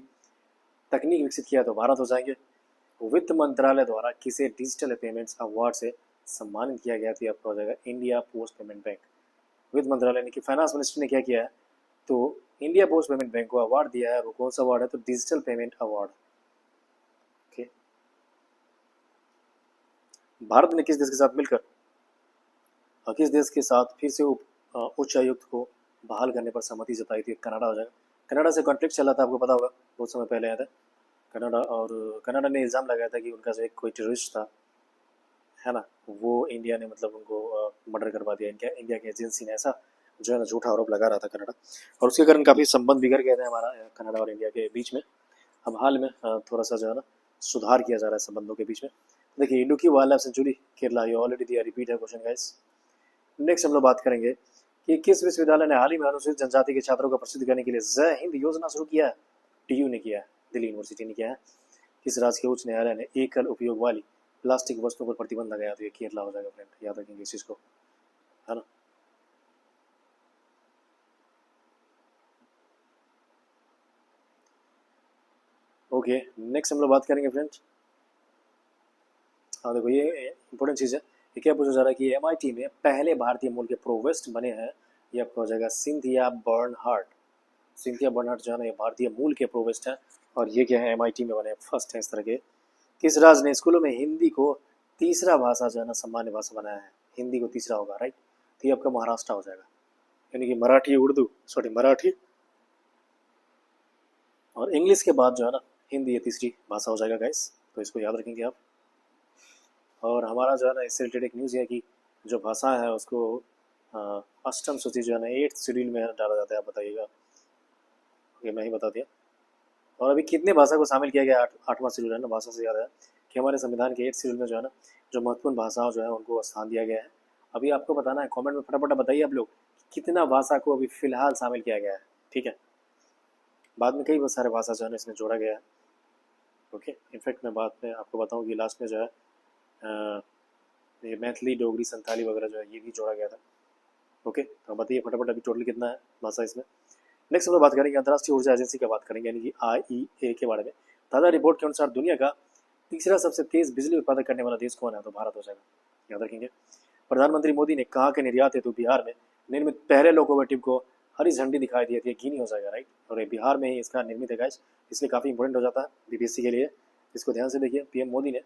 तकनीक विकसित किया? तो भारत हो जाएंगे। वित्त मंत्रालय द्वारा किसे डिजिटल पेमेंट्स अवार्ड से सम्मानित किया गया? तो आपका हो जाएगा इंडिया पोस्ट पेमेंट बैंक। वित्त मंत्रालय ने कि फाइनेंस मिनिस्टर ने क्या किया है? तो इंडिया पोस्ट पेमेंट बैंक को अवार्ड दिया है। वो कौन सा अवार्ड है? तो digital payment award. Okay, Bharat ने किस देश के साथ मिलकर किस देश के साथ फिर से उच्च आयुक्त को बहाल करने पर सहमति जताई थी? कनाडा हो जाएगा। कनाडा से कॉन्फ्लिक्ट चला था, आपको पता होगा, बहुत समय पहले आया था कनाडा, और कनाडा ने इल्ज़ाम लगाया था कि उनका जो एक कोई टेररिस्ट था, है ना, वो इंडिया ने मतलब उनको मर्डर करवा दिया। इंडिया की एजेंसी ने ऐसा जो है ना झूठा आरोप लगा रहा था कनाडा, और उसके कारण काफ़ी संबंध बिगड़ गए थे हमारा कनाडा और इंडिया के बीच में। अब हाल में थोड़ा सा जो है ना सुधार किया जा रहा है संबंधों के बीच में। देखिए Idukki wild life sanctuary Kerala, ये ऑलरेडी दिया, रिपीट है क्वेश्चन गाइस। नेक्स्ट हम लोग बात करेंगे कि किस विश्वविद्यालय ने हाल ही में अनुसूचित जनजाति के छात्रों को प्रसिद्ध करने के लिए जय हिंद योजना शुरू किया है? डीयू ने किया है, दिल्ली यूनिवर्सिटी ने किया है। किस राज्य के उच्च न्यायालय ने एकल उपयोग वाली प्लास्टिक वस्तुओं पर प्रतिबंध लगाया? तो ये केरला हो जाएगा फ्रेंड, याद रखेंगे इस चीज को, है ना। ओके, नेक्स्ट हम लोग बात करेंगे फ्रेंड्स। हाँ देखो ये इंपॉर्टेंट चीज़ है। ये क्या पूछा जा रहा है कि एमआईटी में पहले भारतीय मूल के प्रोवेस्ट बने हैं? ये आपका हो जाएगा सिंथिया बर्नहार्ट। सिंथिया बर्नहार्ट जो है ना ये भारतीय मूल के प्रोवेस्ट हैं, और ये क्या है एमआईटी में बने, फर्स्ट है इस तरह के किस राज्य ने स्कूलों में हिंदी को तीसरा भाषा जो है ना सामान्य भाषा बनाया है? हिंदी को तीसरा होगा, राइट। तो ये आपका महाराष्ट्र हो जाएगा, यानी कि मराठी उर्दू सॉरी मराठी और इंग्लिश के बाद जो है ना हिंदी ये तीसरी भाषा हो जाएगा गाइस, तो इसको याद रखेंगे आप। और हमारा जो है ना इससे रिलेटेड एक न्यूज़ है कि जो भाषा है उसको अष्टम सूची जो है ना 8th शेड्यूल में डाला जाता है, आप बताइएगा। ये मैं ही बता दिया। और अभी कितने भाषा को शामिल किया गया? 8वां शेड्यूल है ना, भाषा से याद है कि हमारे संविधान के 8th शेड्यूल में जो है ना जो महत्वपूर्ण भाषाओं जो है उनको स्थान दिया गया है। अभी आपको बताना है, कमेंट में फटाफट बताइए आप लोग कितना भाषा को अभी फिलहाल शामिल किया गया है, ठीक है। बाद में कई बहुत सारे भाषा जो है ना इसमें जोड़ा गया है, ओके। इनफैक्ट मैं बाद में आपको बताऊँ कि लास्ट में जो है ये मैथिली, डोगरी, संथाली वगैरह जो है ये भी जोड़ा गया था, ओके। तो बताइए फटाफट अभी टोटल कितना है भाषा इसमें। नेक्स्ट हम लोग बात करेंगे अंतर्राष्ट्रीय ऊर्जा एजेंसी का बात करेंगे, यानी कि IEA के बारे में। ताज़ा रिपोर्ट के अनुसार दुनिया का तीसरा सबसे तेज बिजली उत्पादन करने वाला देश कौन है? तो भारत हो जाएगा, याद रखेंगे। प्रधानमंत्री मोदी ने कहा कि निर्यात हेतु बिहार में निर्मित पहले लोकोमोटिव को हरी झंडी दिखाई दी थी, गिनी हो जाएगा, राइट। और ये बिहार में ही इसका निर्मित है गाइस, इसलिए काफ़ी इंपॉर्टेंट हो जाता है बीपीएससी के लिए, इसको ध्यान से देखिए। पीएम मोदी ने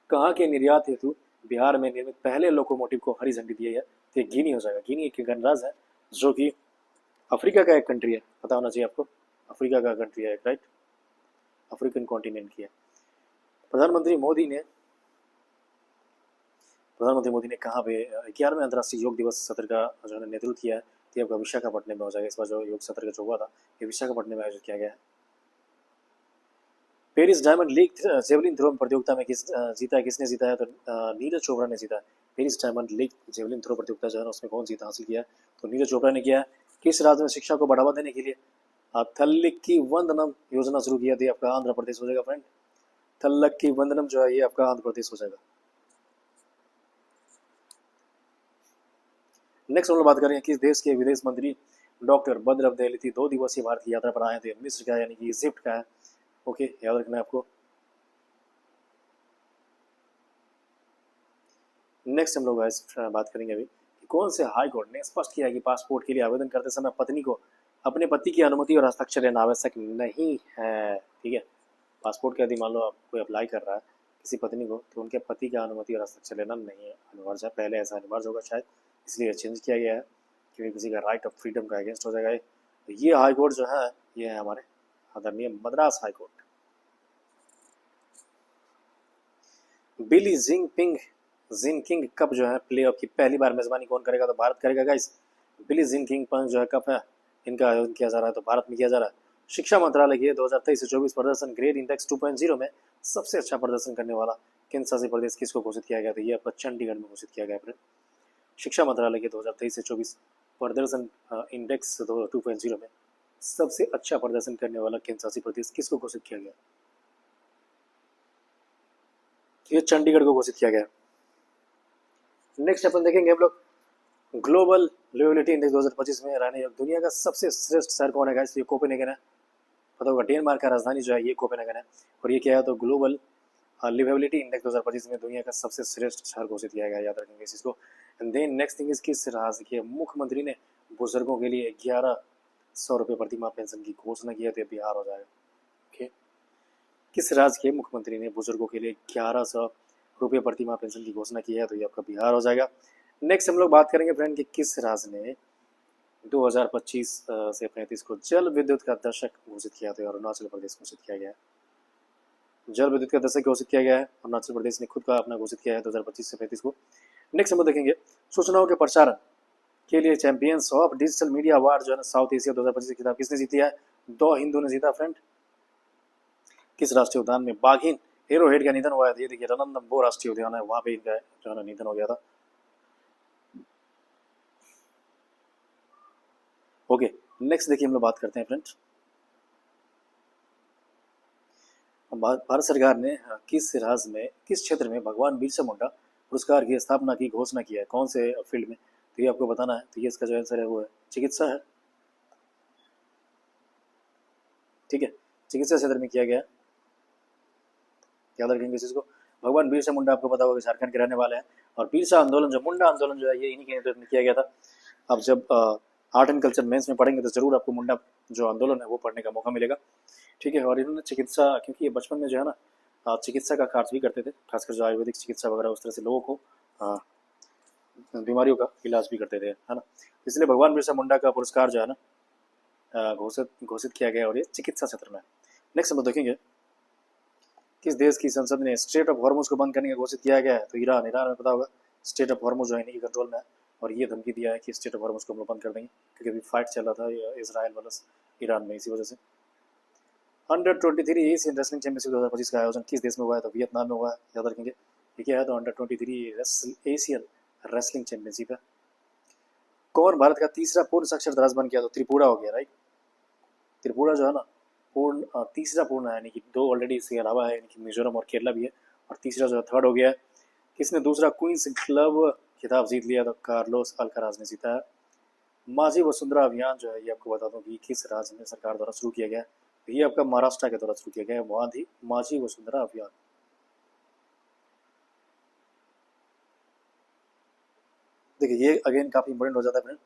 कहा कि निर्यात हेतु बिहार में निर्मित पहले लोकोमोटिव को हरी झंडी दी है, तो ये गिनी हो जाएगा। गिनी एक गणराज्य है जो कि अफ्रीका का एक कंट्री है, पता होना चाहिए आपको, अफ्रीका का कंट्री है, राइट, अफ्रीकन कॉन्टिनेंट की है। प्रधानमंत्री मोदी ने कहा पे 11वें अंतर्राष्ट्रीय योग दिवस सत्र का जो है नेतृत्व किया है, तो आपका विशाखापट्टनम में हो जाएगा। इस बार जो योग सत्र का जो हुआ था ये विशाखापट्टनम में आयोजित किया गया है। Paris Diamond League javelin throw प्रतियोगिता में जीता है, किसने जीता है? तो नीरज चोपड़ा ने जीता है। Paris Diamond League javelin throw प्रतियोगिता जो है उसमें कौन जीता हासिल किया है? तो नीरज चोपड़ा ने किया है। किस राज्य में शिक्षा को बढ़ावा देने के लिए थल्लिक्की वंदनम योजना शुरू किया थी? आपका आंध्र प्रदेश हो जाएगा फ्रेंड। थल्लक्की वंदनम जो है ये आपका आंध्र प्रदेश हो जाएगा। नेक्स्ट हम लोग बात करेंगे किस देश के विदेश मंत्री डॉक्टर बद्र अब्देलती 2 दिवसीय भारत की यात्रा पर आए थे? मिस्र का यानी कि इजिप्ट का है, ओके, याद रखना है आपको। नेक्स्ट हम लोग बात करेंगे अभी कि कौन से हाई कोर्ट ने स्पष्ट किया कि पासपोर्ट के लिए आवेदन करते समय पत्नी को अपने पति की अनुमति और हस्ताक्षर लेना आवश्यक नहीं है, ठीक है। पासपोर्ट के यदि मान लो आप कोई अप्लाई कर रहा है किसी पत्नी को, तो उनके पति का अनुमति और हस्ताक्षर लेना नहीं है अनिवार्य है। पहले ऐसा अनिवार्य होगा शायद, इसलिए चेंज किया गया है क्योंकि किसी का राइट ऑफ फ्रीडम का अगेंस्ट हो जाएगा। तो ये हाई कोर्ट जो है ये है हमारे आदरणीय मद्रास हाई कोर्ट। बिली जिनकिंग कप जो है प्ले ऑफ की पहली बार मेजबानी कौन करेगा? तो भारत करेगा गाइस। बिली जिनकिंग पंच जो है कप है इनका आयोजन किया जा रहा है, तो भारत में किया जा रहा है। शिक्षा मंत्रालय की 2023 से 24 प्रदर्शन ग्रेड इंडेक्स 2.0 में सबसे अच्छा प्रदर्शन करने वाला केंद्र शासित प्रदेश किसको घोषित किया गया? तो ये आपका चंडीगढ़ में घोषित किया गया। शिक्षा मंत्रालय के 2023 से 24 प्रदर्शन इंडेक्स 2.0 में सबसे अच्छा प्रदर्शन करने वाला केंद्र शासित प्रदेश किसको घोषित किया गया? ये चंडीगढ़ को घोषित किया गया। नेक्स्ट अपन देखेंगे हम लोग ग्लोबल लिवेबिलिटी इंडेक्स 2025 में रहने योग्य दुनिया का सबसे श्रेष्ठ शहर कौन है? ये कोपेनहेगन है, पता होगा। डेनमार्क का राजधानी जो है ये कोपेनहेगन है। और ये क्या है? तो ग्लोबल लिवेबिलिटी इंडेक्स 2025 में दुनिया का सबसे श्रेष्ठ शहर घोषित किया गया, याद रखेंगे इस चीज को। And then next thing is किस राज्य के मुख्यमंत्री ने बुजुर्गों के लिए 1100 रुपये प्रतिमाह पेंशन की घोषणा की है? तो बिहार हो जाएगा, ओके। किस राज्य के मुख्यमंत्री ने बुजुर्गों के लिए 1100 रुपये प्रतिमाह पेंशन की घोषणा की है? तो ये आपका बिहार हो जाएगा। नेक्स्ट हम लोग बात करेंगे फ्रेंड कि किस राज्य ने 2025 से 35 को जल विद्युत का दशक घोषित किया था? अरुणाचल प्रदेश घोषित किया गया है। जल विद्युत का दशक घोषित किया गया है, अरुणाचल प्रदेश ने खुद का अपना घोषित किया है 2025 से 35 को। नेक्स्ट हम देखेंगे सूचनाओं के प्रसारण के लिए champions of digital media award जो है साउथ एशिया 2025 की किताब किसने जीती है? 2 हिंदू ने जीता फ्रेंड। किस राष्ट्रीय उद्यान में बाघिन एरोहेड का निधन हुआ है? ये देखिए रनंदम्बो राष्ट्रीय उद्यान है, वहां पे इनका जो है निधन हो गया था, ओके। नेक्स्ट देखिए हम लोग बात करते हैं फ्रेंड्स, भारत सरकार ने किस राज्य में किस क्षेत्र में भगवान बिरसा मुंडा पुरस्कार की स्थापना की घोषणा की है? कौन से फील्ड में? तो ये आपको बताना है। तो ये इसका जो आंसर है वो है चिकित्सा है, ठीक है, चिकित्सा क्षेत्र में किया गया, याद रखेंगे इस चीज को। भगवान बिरसा मुंडा आपको पता होगा झारखंड के रहने वाले हैं, और बिरसा आंदोलन जो मुंडा आंदोलन जो है ये इन्हीं के नेतृत्व में किया गया था। अब जब आर्ट एंड कल्चर मेंस में पढ़ेंगे तो जरूर आपको मुंडा जो आंदोलन है वो पढ़ने का मौका मिलेगा, ठीक है। और इन्होंने चिकित्सा, क्योंकि ये बचपन में जो है ना चिकित्सा का कार्य भी करते थे, खासकर जो आयुर्वेदिक चिकित्सा वगैरह उस तरह से लोगों को बीमारियों का इलाज भी करते थे, है ना। इसलिए भगवान बिरसा मुंडा का पुरस्कार जो है ना घोषित घोषित किया गया, और ये चिकित्सा क्षेत्र में। नेक्स्ट हम देखेंगे किस देश की संसद ने स्ट्रेट ऑफ हॉर्मुज को बंद करने का घोषित किया गया है, तो ईरान। ईरान में पता होगा स्टेट ऑफ हॉर्मुज जो है इनकी कंट्रोल में है, और ये धमकी दिया है कि स्टेट ऑफ हॉर्मुज को हम लोग बंद कर देंगे, क्योंकि अभी फाइट चल रहा था इसराइल वर्सेस ईरान में, इसी वजह से। अंडर-23 एशियन रेसलिंग चैंपियनशिप 2025 का आयोजन किस देश में हुआ है, तो वियतनाम में हुआ है, याद रखेंगे। ये क्या है, तो अंडर-23 एशियन रेसलिंग चैंपियनशिप है। कौन भारत का तीसरा पूर्ण साक्षरता राज्य बन गया, तो त्रिपुरा हो गया, राइट। त्रिपुरा जो है ना पूर्ण तीसरा पूर्ण है, यानी कि 2 ऑलरेडी इसके अलावा है, यानी कि मिजोरम और केरला भी है, और तीसरा जो है थर्ड हो गया है। किसने दूसरा क्वींस क्लब खिताब जीत लिया, तो कार्लोस अल्काराज ने जीता है। माझी वसुंधरा अभियान जो है ये आपको बता दूं कि किस राज्य में सरकार द्वारा शुरू किया गया है, तो ये आपका महाराष्ट्र के द्वारा शुरू किया गया है, माझी वसुंधरा अभियान। देखिए ये अगेन काफी इंपॉर्टेंट हो जाता है फ्रेंड।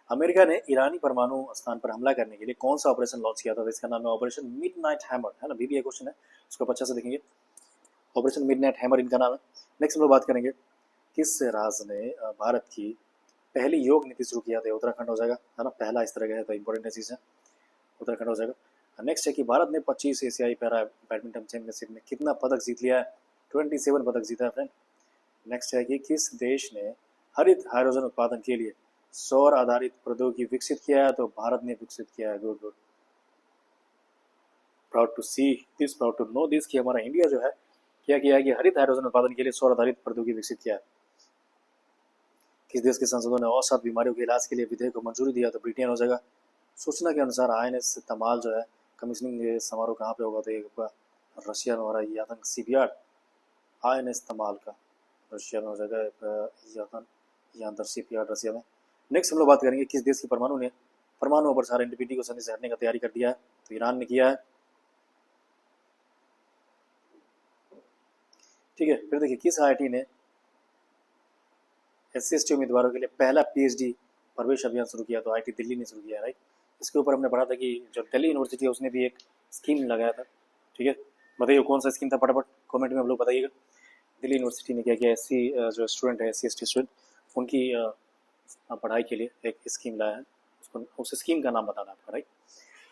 अमेरिका ने ईरानी परमाणु स्थान पर हमला करने के लिए कौन सा ऑपरेशन लॉन्च किया था, तो इसका नाम है ऑपरेशन मिडनाइट हैमर, है ना। भी क्वेश्चन है, उसको अच्छा से देखेंगे। ऑपरेशन मिडनाइट हैमर इनका नाम है। नेक्स्ट हम लोग बात करेंगे किस राज्य ने भारत की पहली योग नीति शुरू किया था, उत्तराखंड हो जाएगा, है ना। पहला इस तरह का है, तो इंपॉर्टेंट चीज है, उत्तराखंड हो जाएगा। नेक्स्ट है कि भारत ने 25 एशियाई पैरा बैडमिंटन चैंपियनशिप में कितना पदक जीत लिया है, 27 पदक जीता है फ्रेंड। नेक्स्ट है कि किस देश ने हरित हाइड्रोजन उत्पादन के लिए सौर आधारित प्रौद्योगिकी विकसित किया है, तो भारत ने विकसित किया है। Good good, proud to see this, proud to know this कि हमारा इंडिया जो है क्या किया है कि हरित हाइड्रोजन उत्पादन के लिए सौर आधारित प्रौद्योगिकी विकसित किया है। किस देश के सांसदों ने औसत बीमारियों के इलाज के लिए विधेयक को मंजूरी दिया, तो ब्रिटेन हो जाएगा। सूचना के अनुसार INS तमाल जो है कमीशनिंग समारोह कहाँ पे होगा, तो ये रशिया में हो रहा है, यातन सीबीआर INS तमाल का रशिया में हो जाएगा, यातन यातन सीबीआर रशिया में। नेक्स्ट हम लोग बात करेंगे किस देश की परमाणु अप्रसार NPT को संधि से हटने का तैयारी कर दिया है, तो ईरान ने किया है। ठीक है, फिर देखिए किस IIT ने SC/ST उम्मीदवारों के लिए पहला PhD प्रवेश अभियान शुरू किया, तो IIT दिल्ली ने शुरू किया है, राइट। इसके ऊपर हमने पढ़ा था कि जो दिल्ली यूनिवर्सिटी है उसने भी एक स्कीम लगाया था। ठीक है, बताइए कौन सा स्कीम था, फटाफट कमेंट में हम लोग बताइएगा। दिल्ली यूनिवर्सिटी ने क्या किया, SC जो स्टूडेंट है SC/ST स्टूडेंट उनकी पढ़ाई के लिए एक स्कीम लाया है, उसको उस स्कीम का नाम बताना आपका, राइट।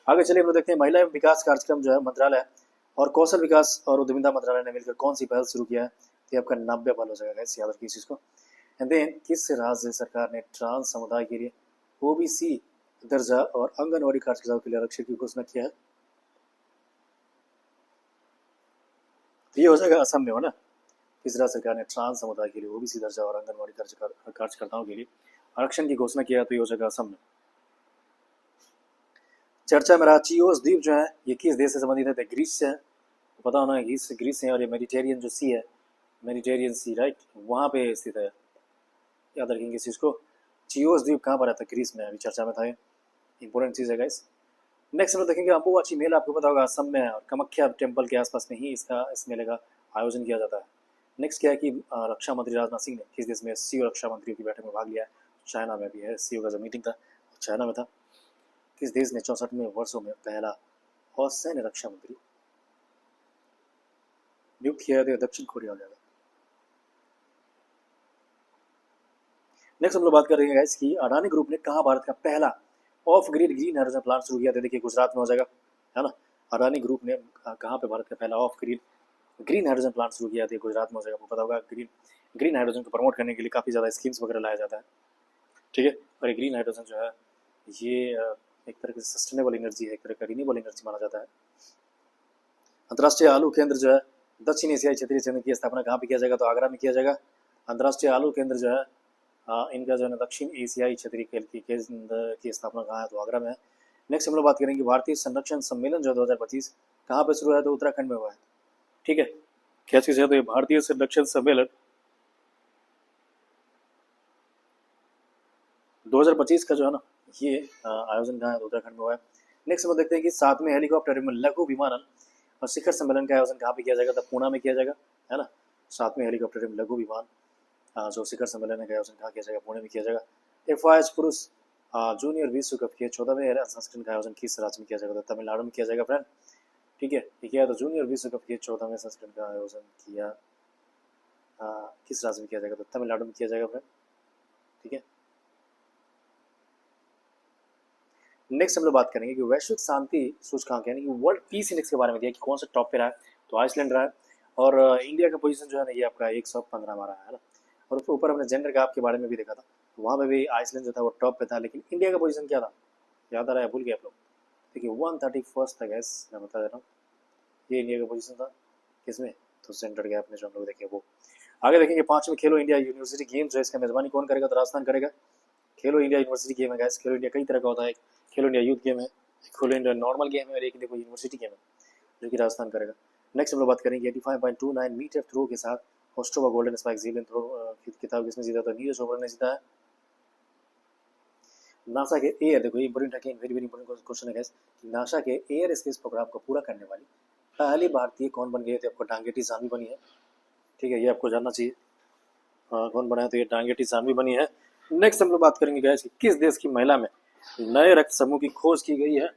आगे चलिए हम लोग देखते हैं महिला एवं विकास कार्यक्रम जो है मंत्रालय और कौशल विकास और उद्यमिता मंत्रालय ने मिलकर कौन सी पहल शुरू किया है, तो आपका 90 पहल हो जाएगा, याद रखिए इस चीज को। एंड देन किस राज्य सरकार ने ट्रांस समुदाय के लिए OBC दर्जा और आंगनवाड़ी कार्यकर्ताओं के लिए आरक्षण की घोषणा किया है, तो ये हो जाएगा असम में, हो ना। किस राज्य सरकार ने ट्रांस समुदाय के लिए OBC दर्जा और आंगनवाड़ी कार्यकर्ताओं के लिए आरक्षण की घोषणा किया, तो ये हो जाएगा असम में। चर्चा में रहा चियोस द्वीप जो है ये किस देश से संबंधित है, ग्रीस से है, तो पता होना है ग्रीस से, और ये मेडिटेरियन जो सी है, मेडिटेरियन सी, राइट, वहाँ पे स्थित है, याद रखेंगे इस चीज को। चियोस द्वीप कहाँ पर आता है, ग्रीस में, अभी चर्चा में था, इंपॉर्टेंट चीज है गाइस। नेक्स्ट हम देखेंगे अम्बुबाची मेला, आपको पता होगा असम में और कामाख्या टेम्पल के आसपास में ही इस मेले का आयोजन किया जाता है। नेक्स्ट क्या है कि रक्षा मंत्री राजनाथ सिंह ने किस देश में CO रक्षा मंत्रियों की बैठक में भाग लिया है, चाइना में भी है, CO का जो मीटिंग था चाइना में था। किस देश ने 64वें वर्षों में पहला असैन्य रक्षा मंत्री नियुक्त किया है, दक्षिण कोरिया हो जाएगा। नेक्स्ट हम लोग बात कर रहे हैं गाइस कि अडानी ग्रुप ने कहा भारत का पहला of grid green hydrogen plant शुरू किया था, देखिए गुजरात में हो जाएगा, है ना। अडानी ग्रुप ने कहाँ पे भारत का पहला of grid green hydrogen plant शुरू किया था, गुजरात में हो जाएगा, आपको पता होगा। ग्रीन हाइड्रोजन को प्रमोट करने के लिए काफ़ी ज़्यादा स्कीम्स वगैरह लाया जाता है, ठीक है। और ये ग्रीन हाइड्रोजन जो है ये एक तरह की सस्टेनेबल एनर्जी है, एक तरह का रिन्यूएबल एनर्जी माना जाता है। अंतर्राष्ट्रीय आलू केंद्र जो है दक्षिण एशियाई क्षेत्रीय केंद्र की स्थापना कहाँ पे किया जाएगा, तो आगरा में किया जाएगा। अंतर्राष्ट्रीय आलू केंद्र जो है इनका जो है दक्षिण एशियाई क्षेत्रीय केंद्र की स्थापना कहाँ है, तो आगरा में है। नेक्स्ट हम लोग बात करेंगे भारतीय संरक्षण सम्मेलन जो 2025 कहाँ पे शुरू है, तो उत्तराखंड में हुआ है, ठीक है। क्या चीज है, तो ये भारतीय संरक्षण सम्मेलन 2025 का जो है ना ये आयोजन कहाँ है, तो उत्तराखंड में हुआ है। नेक्स्ट हम देखते हैं कि 7वें हेलीकॉप्टर एवं लघु विमानन और शिखर सम्मेलन का आयोजन कहाँ पे किया जाएगा, तो पूना में किया जाएगा, है ना। 7वें हेलीकॉप्टर एवं लघु विमान जो शिखर सम्मेलन का आयोजन कहाँ किया जाएगा, पुणे में किया जाएगा। FIH पुरुष जूनियर विश्व कप के 14वें संस्करण का आयोजन किस राज्य में किया जाएगा, तो तमिलनाडु में किया जाएगा फ्रेंड, ठीक है, ये क्या था, जूनियर विश्व कप के 14वें संस्करण का आयोजन किया किस राज्य में किया जाएगा, तो तमिलनाडु में किया जाएगा फ्रेंड। ठीक है, नेक्स्ट हम लोग बात करेंगे कि वैश्विक शांति सूचकांक यानी कि वर्ल्ड पीस इंडेक्स के बारे में दिया कि कौन सा टॉप पे रहा है, तो आइसलैंड रहा है। और इंडिया का पोजीशन जो है ना ये आपका 115 हमारा है ना। और उसके ऊपर हमने जेंडर गैप के बारे में भी देखा था, तो वहाँ पे भी आइसलैंड जो था वो टॉप पे था, लेकिन इंडिया का पोजीशन क्या था, याद आ रहा है, भूल गए आप लोग। देखिए 131 था गैस, मैं बता दे रहा हूँ, ये इंडिया का पोजीशन था किसमें, तो जेंडर गैप में जो हम लोग देखे वो। आगे देखेंगे 5वें खेलो इंडिया यूनिवर्सिटी गेम्स जो है इसका मेजबानी कौन करेगा, तो राजस्थान करेगा। खेलो इंडिया यूनिवर्सिटी गेम है गैस, खेलो इंडिया कई तरह का होता है, खेलो इंडिया यूथ गेम है, खेलो इंडिया नॉर्मल गेम है, और एक देखो यूनिवर्सिटी गेम है जो कि राजस्थान करेगा। नेक्स्ट हम लोग बात करेंगे 85.29 मीटर थ्रो के साथ ऑस्ट्रोवा गोल्डन स्पाइक जेवलिन थ्रो किताब किसने जीता, तो नीरज चोपड़ा ने जीता है। नासा के एयर, देखो ये इंपॉर्टेंट है कि वेरी वेरी इंपॉर्टेंट क्वेश्चन है गैस, नासा के एयर स्पेस प्रोग्राम को पूरा करने वाली पहली भारतीय कौन बन गई, तो आपको डांगेटी सामी बनी है। ठीक है, ये आपको जानना चाहिए। कौन बना है, तो ये डांगेटी सामी बनी है। नेक्स्ट हम लोग बात करेंगे गैस कि किस देश की महिला में नए रक्त समूह की खोज की गई है,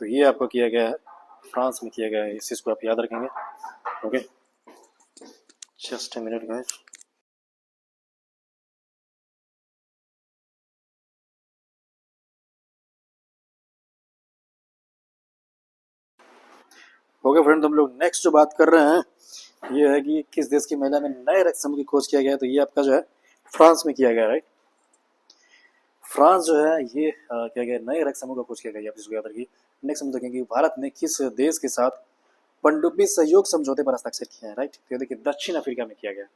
तो ये आपको किया गया है फ्रांस में किया गया है, इस चीज को आप याद रखेंगे। Okay, just a minute guys. Okay friend, हम लोग नेक्स्ट जो बात कर रहे हैं ये है कि किस देश की महिला में नए रक्त समूह की खोज किया गया है, तो ये आपका जो है फ्रांस में किया गया, राइट। फ्रांस जो है ये क्या गया, नए रक्त समूह का खोज किया गया, आप इसको याद रखिए। नेक्स्ट हम देखेंगे भारत ने किस देश के साथ पनडुब्बी सहयोग समझौते पर हस्ताक्षर किया है, राइट। तो देखिए दक्षिण अफ्रीका में किया गया।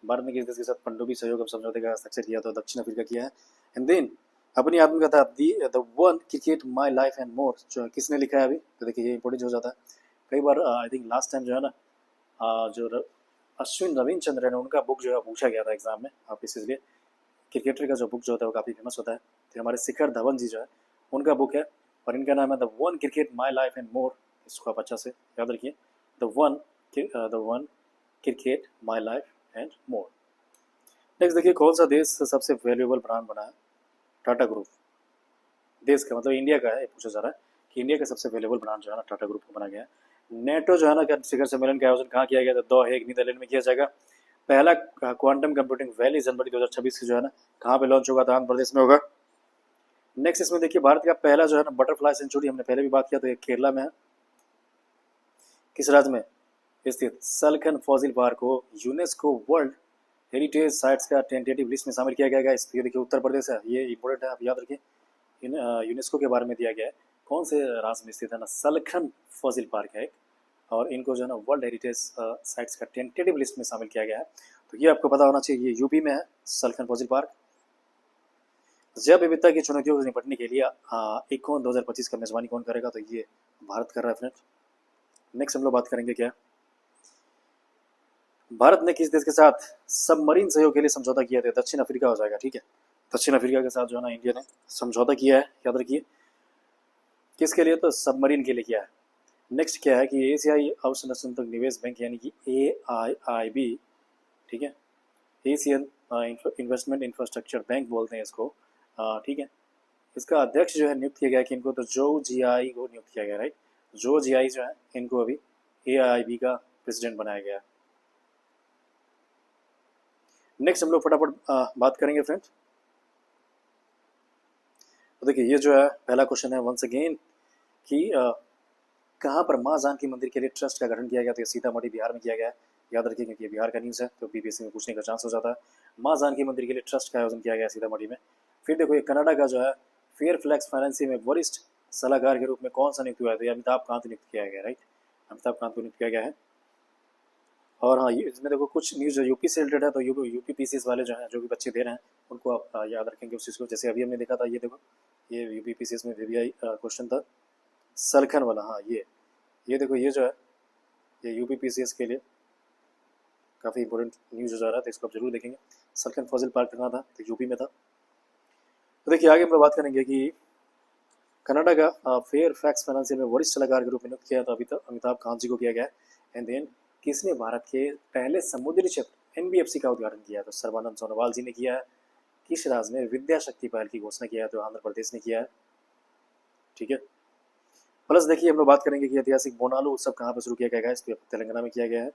भारत ने किस देश के साथ पनडुब्बी सहयोग समझौते का हस्ताक्षर किया, तो दक्षिण अफ्रीका किया है। एंड देन अपनी आत्मकथा the one cricket my life and more जो किसने लिखा है अभी, तो देखिए ये इंपॉर्टेंट हो जाता है कई बार। आई थिंक लास्ट टाइम जो है ना जो अश्विन रविंद्रचंद्र है उनका बुक जो है पूछा गया था एग्जाम में, आप इसलिए क्रिकेटर का जो बुक जो होता है वो काफ़ी फेमस होता है। तो हमारे शिखर धवन जी जो है उनका बुक है, और इनका नाम है the one cricket my life and more, इसको आप अच्छा से याद रखिए, the one cricket my life and more. Next देखिए कौन सा देश सबसे वैल्यूएबल ब्रांड बना है, टाटा ग्रुप। देश का मतलब इंडिया का है, पूछा जा रहा है कि इंडिया का सबसे वैल्यूएबल ब्रांड जो है ना टाटा ग्रुप को बना गया है। नेटो जो है ना शिखर सम्मेलन का आयोजन कहाँ किया गया था, द हेग नीदरलैंड में किया जाएगा। पहला क्वांटम कंप्यूटिंग वैली जनवरी 2026 की जो है ना कहाँ पे लॉन्च होगा, तो आंध्र प्रदेश में होगा। नेक्स्ट इसमें देखिए भारत का पहला जो है ना बटरफ्लाई सेंचुरी, हमने पहले भी बात किया, तो ये केरला में है। किस राज्य में स्थित सलखन फॉसिल पार्क को यूनेस्को वर्ल्ड हेरिटेज साइट्स का टेंटेटिव लिस्ट में शामिल किया गया है। ये देखिए उत्तर प्रदेश है, ये इंपॉर्टेंट है, आप याद रखिए। यूनेस्को के बारे में दिया गया है, कौन से राज्य में स्थित है ना, सलखन फॉसिल पार्क है, और इनको जो है ना वर्ल्ड हेरिटेज साइट्स का टेंटेटिव लिस्ट में शामिल किया गया है। तो ये आपको पता होना चाहिए, ये यूपी में है सलखन फॉसिल पार्क। जैव विविधता की चुनौतियों से निपटने के लिए इकोन 2025 का मेजबानी कौन करेगा, तो ये भारत कर रहा है फ्रेंड। नेक्स्ट हम लोग बात करेंगे क्या, भारत ने किस देश के साथ सबमरीन सहयोग के लिए समझौता किया था, दक्षिण अफ्रीका हो जाएगा। ठीक है, दक्षिण अफ्रीका के साथ जो है ना इंडिया ने समझौता किया है, याद रखिए किसके लिए, तो सबमरीन के लिए किया है। नेक्स्ट क्या है कि एशियाई अवसंरचनात्मक निवेश बैंक यानी कि AIIB, ठीक है, एशियन इन्वेस्टमेंट इंफ्रास्ट्रक्चर बैंक बोलते हैं इसको, ठीक है। इसका अध्यक्ष जो है नियुक्त किया गया कि इनको तो जो जियाई को नियुक्त किया गया, राइट। जो जियाई जो है इनको अभी AIIB का प्रेसिडेंट बनाया गया। नेक्स्ट हम लोग फटाफट बात करेंगे फ्रेंड। तो देखिए ये जो है पहला क्वेश्चन है वंस अगेन कि कहाँ पर माँ जानकी मंदिर के लिए ट्रस्ट का गठन किया गया, तो ये सीतामढ़ी बिहार में किया गया है, याद रखिए क्योंकि ये बिहार का न्यूज़ है तो बीपीएससी में पूछने का चांस हो जाता है। माँ जानकी मंदिर के लिए ट्रस्ट का आयोजन किया गया सीतामढ़ी में। फिर देखो ये कनाडा का जो है फेयर फ्लैक्स फाइनेंसी में वरिष्ठ सलाहकार के रूप में कौन सा नियुक्त हुआ है, तो ये अमिताभ कांत नियुक्त किया गया, राइट, अमिताभ कांत को नियुक्त किया गया है। और हाँ इसमें देखो कुछ न्यूज़ यूपी से रिलेटेड है, तो यूपी पीसीएस वाले जो हैं जो भी बच्चे दे रहे हैं उनको आप याद रखेंगे उस चीज़ को। जैसे अभी हमने देखा था, ये देखो ये यूपी पीसीएस में वीवीआई क्वेश्चन था सलखन वाला, हाँ ये देखो ये जो है ये यूपी पीसीएस के लिए काफ़ी इंपॉर्टेंट न्यूज़ हो जा रहा है, तो इसको आप जरूर देखेंगे। सलखन फॉजिल पार्क कहाँ था, तो यूपी में था। तो देखिए आगे हम बात करेंगे कि कनाडा का फेयर फैक्स फाइनेंशियल में वरिष्ठ सलाहकार के रूप में नियुक्त किया था अभी तक अमिताभ कांत जी को किया गया है। एंड देन किसने भारत के पहले समुद्री क्षेत्र NBFC का उद्घाटन किया है, तो सर्बानंद सोनोवाल जी ने किया है। किस राज्य में विद्या शक्ति पहल की घोषणा किया है, तो आंध्र प्रदेश ने किया है। ठीक है, प्लस देखिए हम लोग बात करेंगे कि ऐतिहासिक बोनालू उत्सव कहाँ पर शुरू किया गया है, तो तेलंगाना में किया गया है।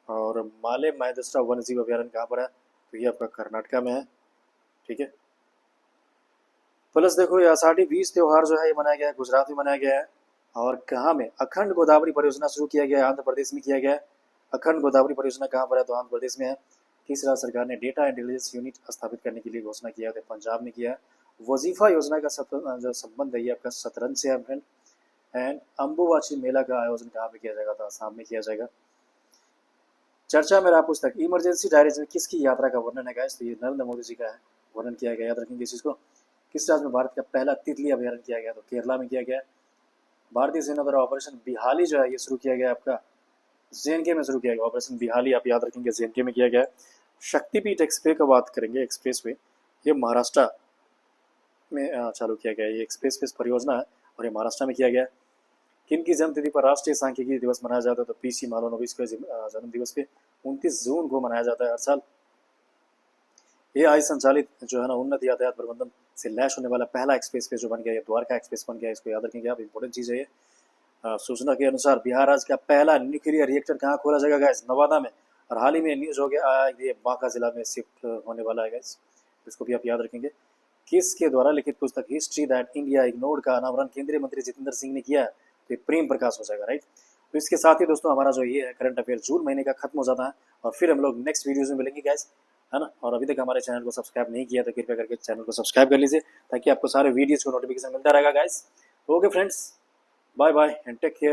और माले मायदेश्वरा वन्य जीव अभयारण्य कहाँ पर है, तो ये आपका कर्नाटका में है, ठीक है। प्लस देखो ये आषाढ़ी बीज त्योहार जो है ये मनाया गया है, गुजरात में मनाया गया है। और कहाँ में, अखंड गोदावरी परियोजना शुरू किया गया है, आंध्र प्रदेश में किया गया है। अखंड गोदावरी परियोजना कहाँ पर है, तो आंध्र प्रदेश में है। तीसरा, सरकार ने डेटा इंटेलिजेंस यूनिट स्थापित करने के लिए घोषणा किया है, पंजाब में किया है। वजीफा योजना का जो संबंध है ये आपका शतरंज से है फ्रेंड। एंड अम्बुबाची मेला का आयोजन कहाँ पे किया जाएगा, तो आसाम में किया जाएगा। चर्चा में रहा पुस्तक इमरजेंसी डायरीज में किसकी यात्रा का वर्णन है गाइस, तो ये नरेंद्र मोदी जी का है, वर्णन किया गया, याद रखेंगे इस चीज को। किस राज्य में भारत का पहला तितली अभ्यारण्य किया गया, तो केरला में किया गया। भारतीय सेना द्वारा ऑपरेशन बिहाली जो है ये शुरू किया गया आपका जेएनके में शुरू किया गया। ऑपरेशन बिहाली आप याद रखेंगे जेएनके में किया गया। शक्तिपीठ एक्सप्रेस की बात करेंगे, एक्सप्रेस वे ये महाराष्ट्र में चालू किया गया, ये एक्सप्रेस वे परियोजना है और ये महाराष्ट्र में किया गया। किन की जन्मतिथि पर राष्ट्रीय सांख्यिकी दिवस मनाया जाता है, तो पीसी मालोनोबिस के जन्म दिवस पे 29 जून को मनाया जाता है हर साल। AI संचालित जो है ना उन्नत यातायात प्रबंधन से लैस होने वाला पहला एक्सप्रेस वे जो बन गया, ये द्वारका एक्सप्रेस बन गया, इसको याद रखेंगे आप, इंपॉर्टेंट चीज है ये। सूचना के अनुसार बिहार राज्य का पहला न्यूक्लियर रिएक्टर कहाँ खोला जाएगा गाइस, नवादा में। और हाल ही में न्यूज हो गया ये बांका जिला में शिफ्ट होने वाला है गाइस, इसको भी आप याद रखेंगे। किसके द्वारा लिखित पुस्तक हिस्ट्री दैट इंडिया इग्नोर्ड का अनावरण केंद्रीय मंत्री जितेंद्र सिंह ने किया है, तो प्रेम प्रकाश हो जाएगा, राइट। तो इसके साथ ही दोस्तों हमारा जो ये है करंट अफेयर जून महीने का खत्म हो जाता है, और फिर हम लोग नेक्स्ट वीडियोज में मिलेंगे गाइस, है ना। और अभी तक हमारे चैनल को सब्सक्राइब नहीं किया तो कृपया करके चैनल को सब्सक्राइब कर लीजिए, ताकि आपको सारे वीडियोज को नोटिफिकेशन मिलता रहेगा guys. Okay friends, bye bye and take care.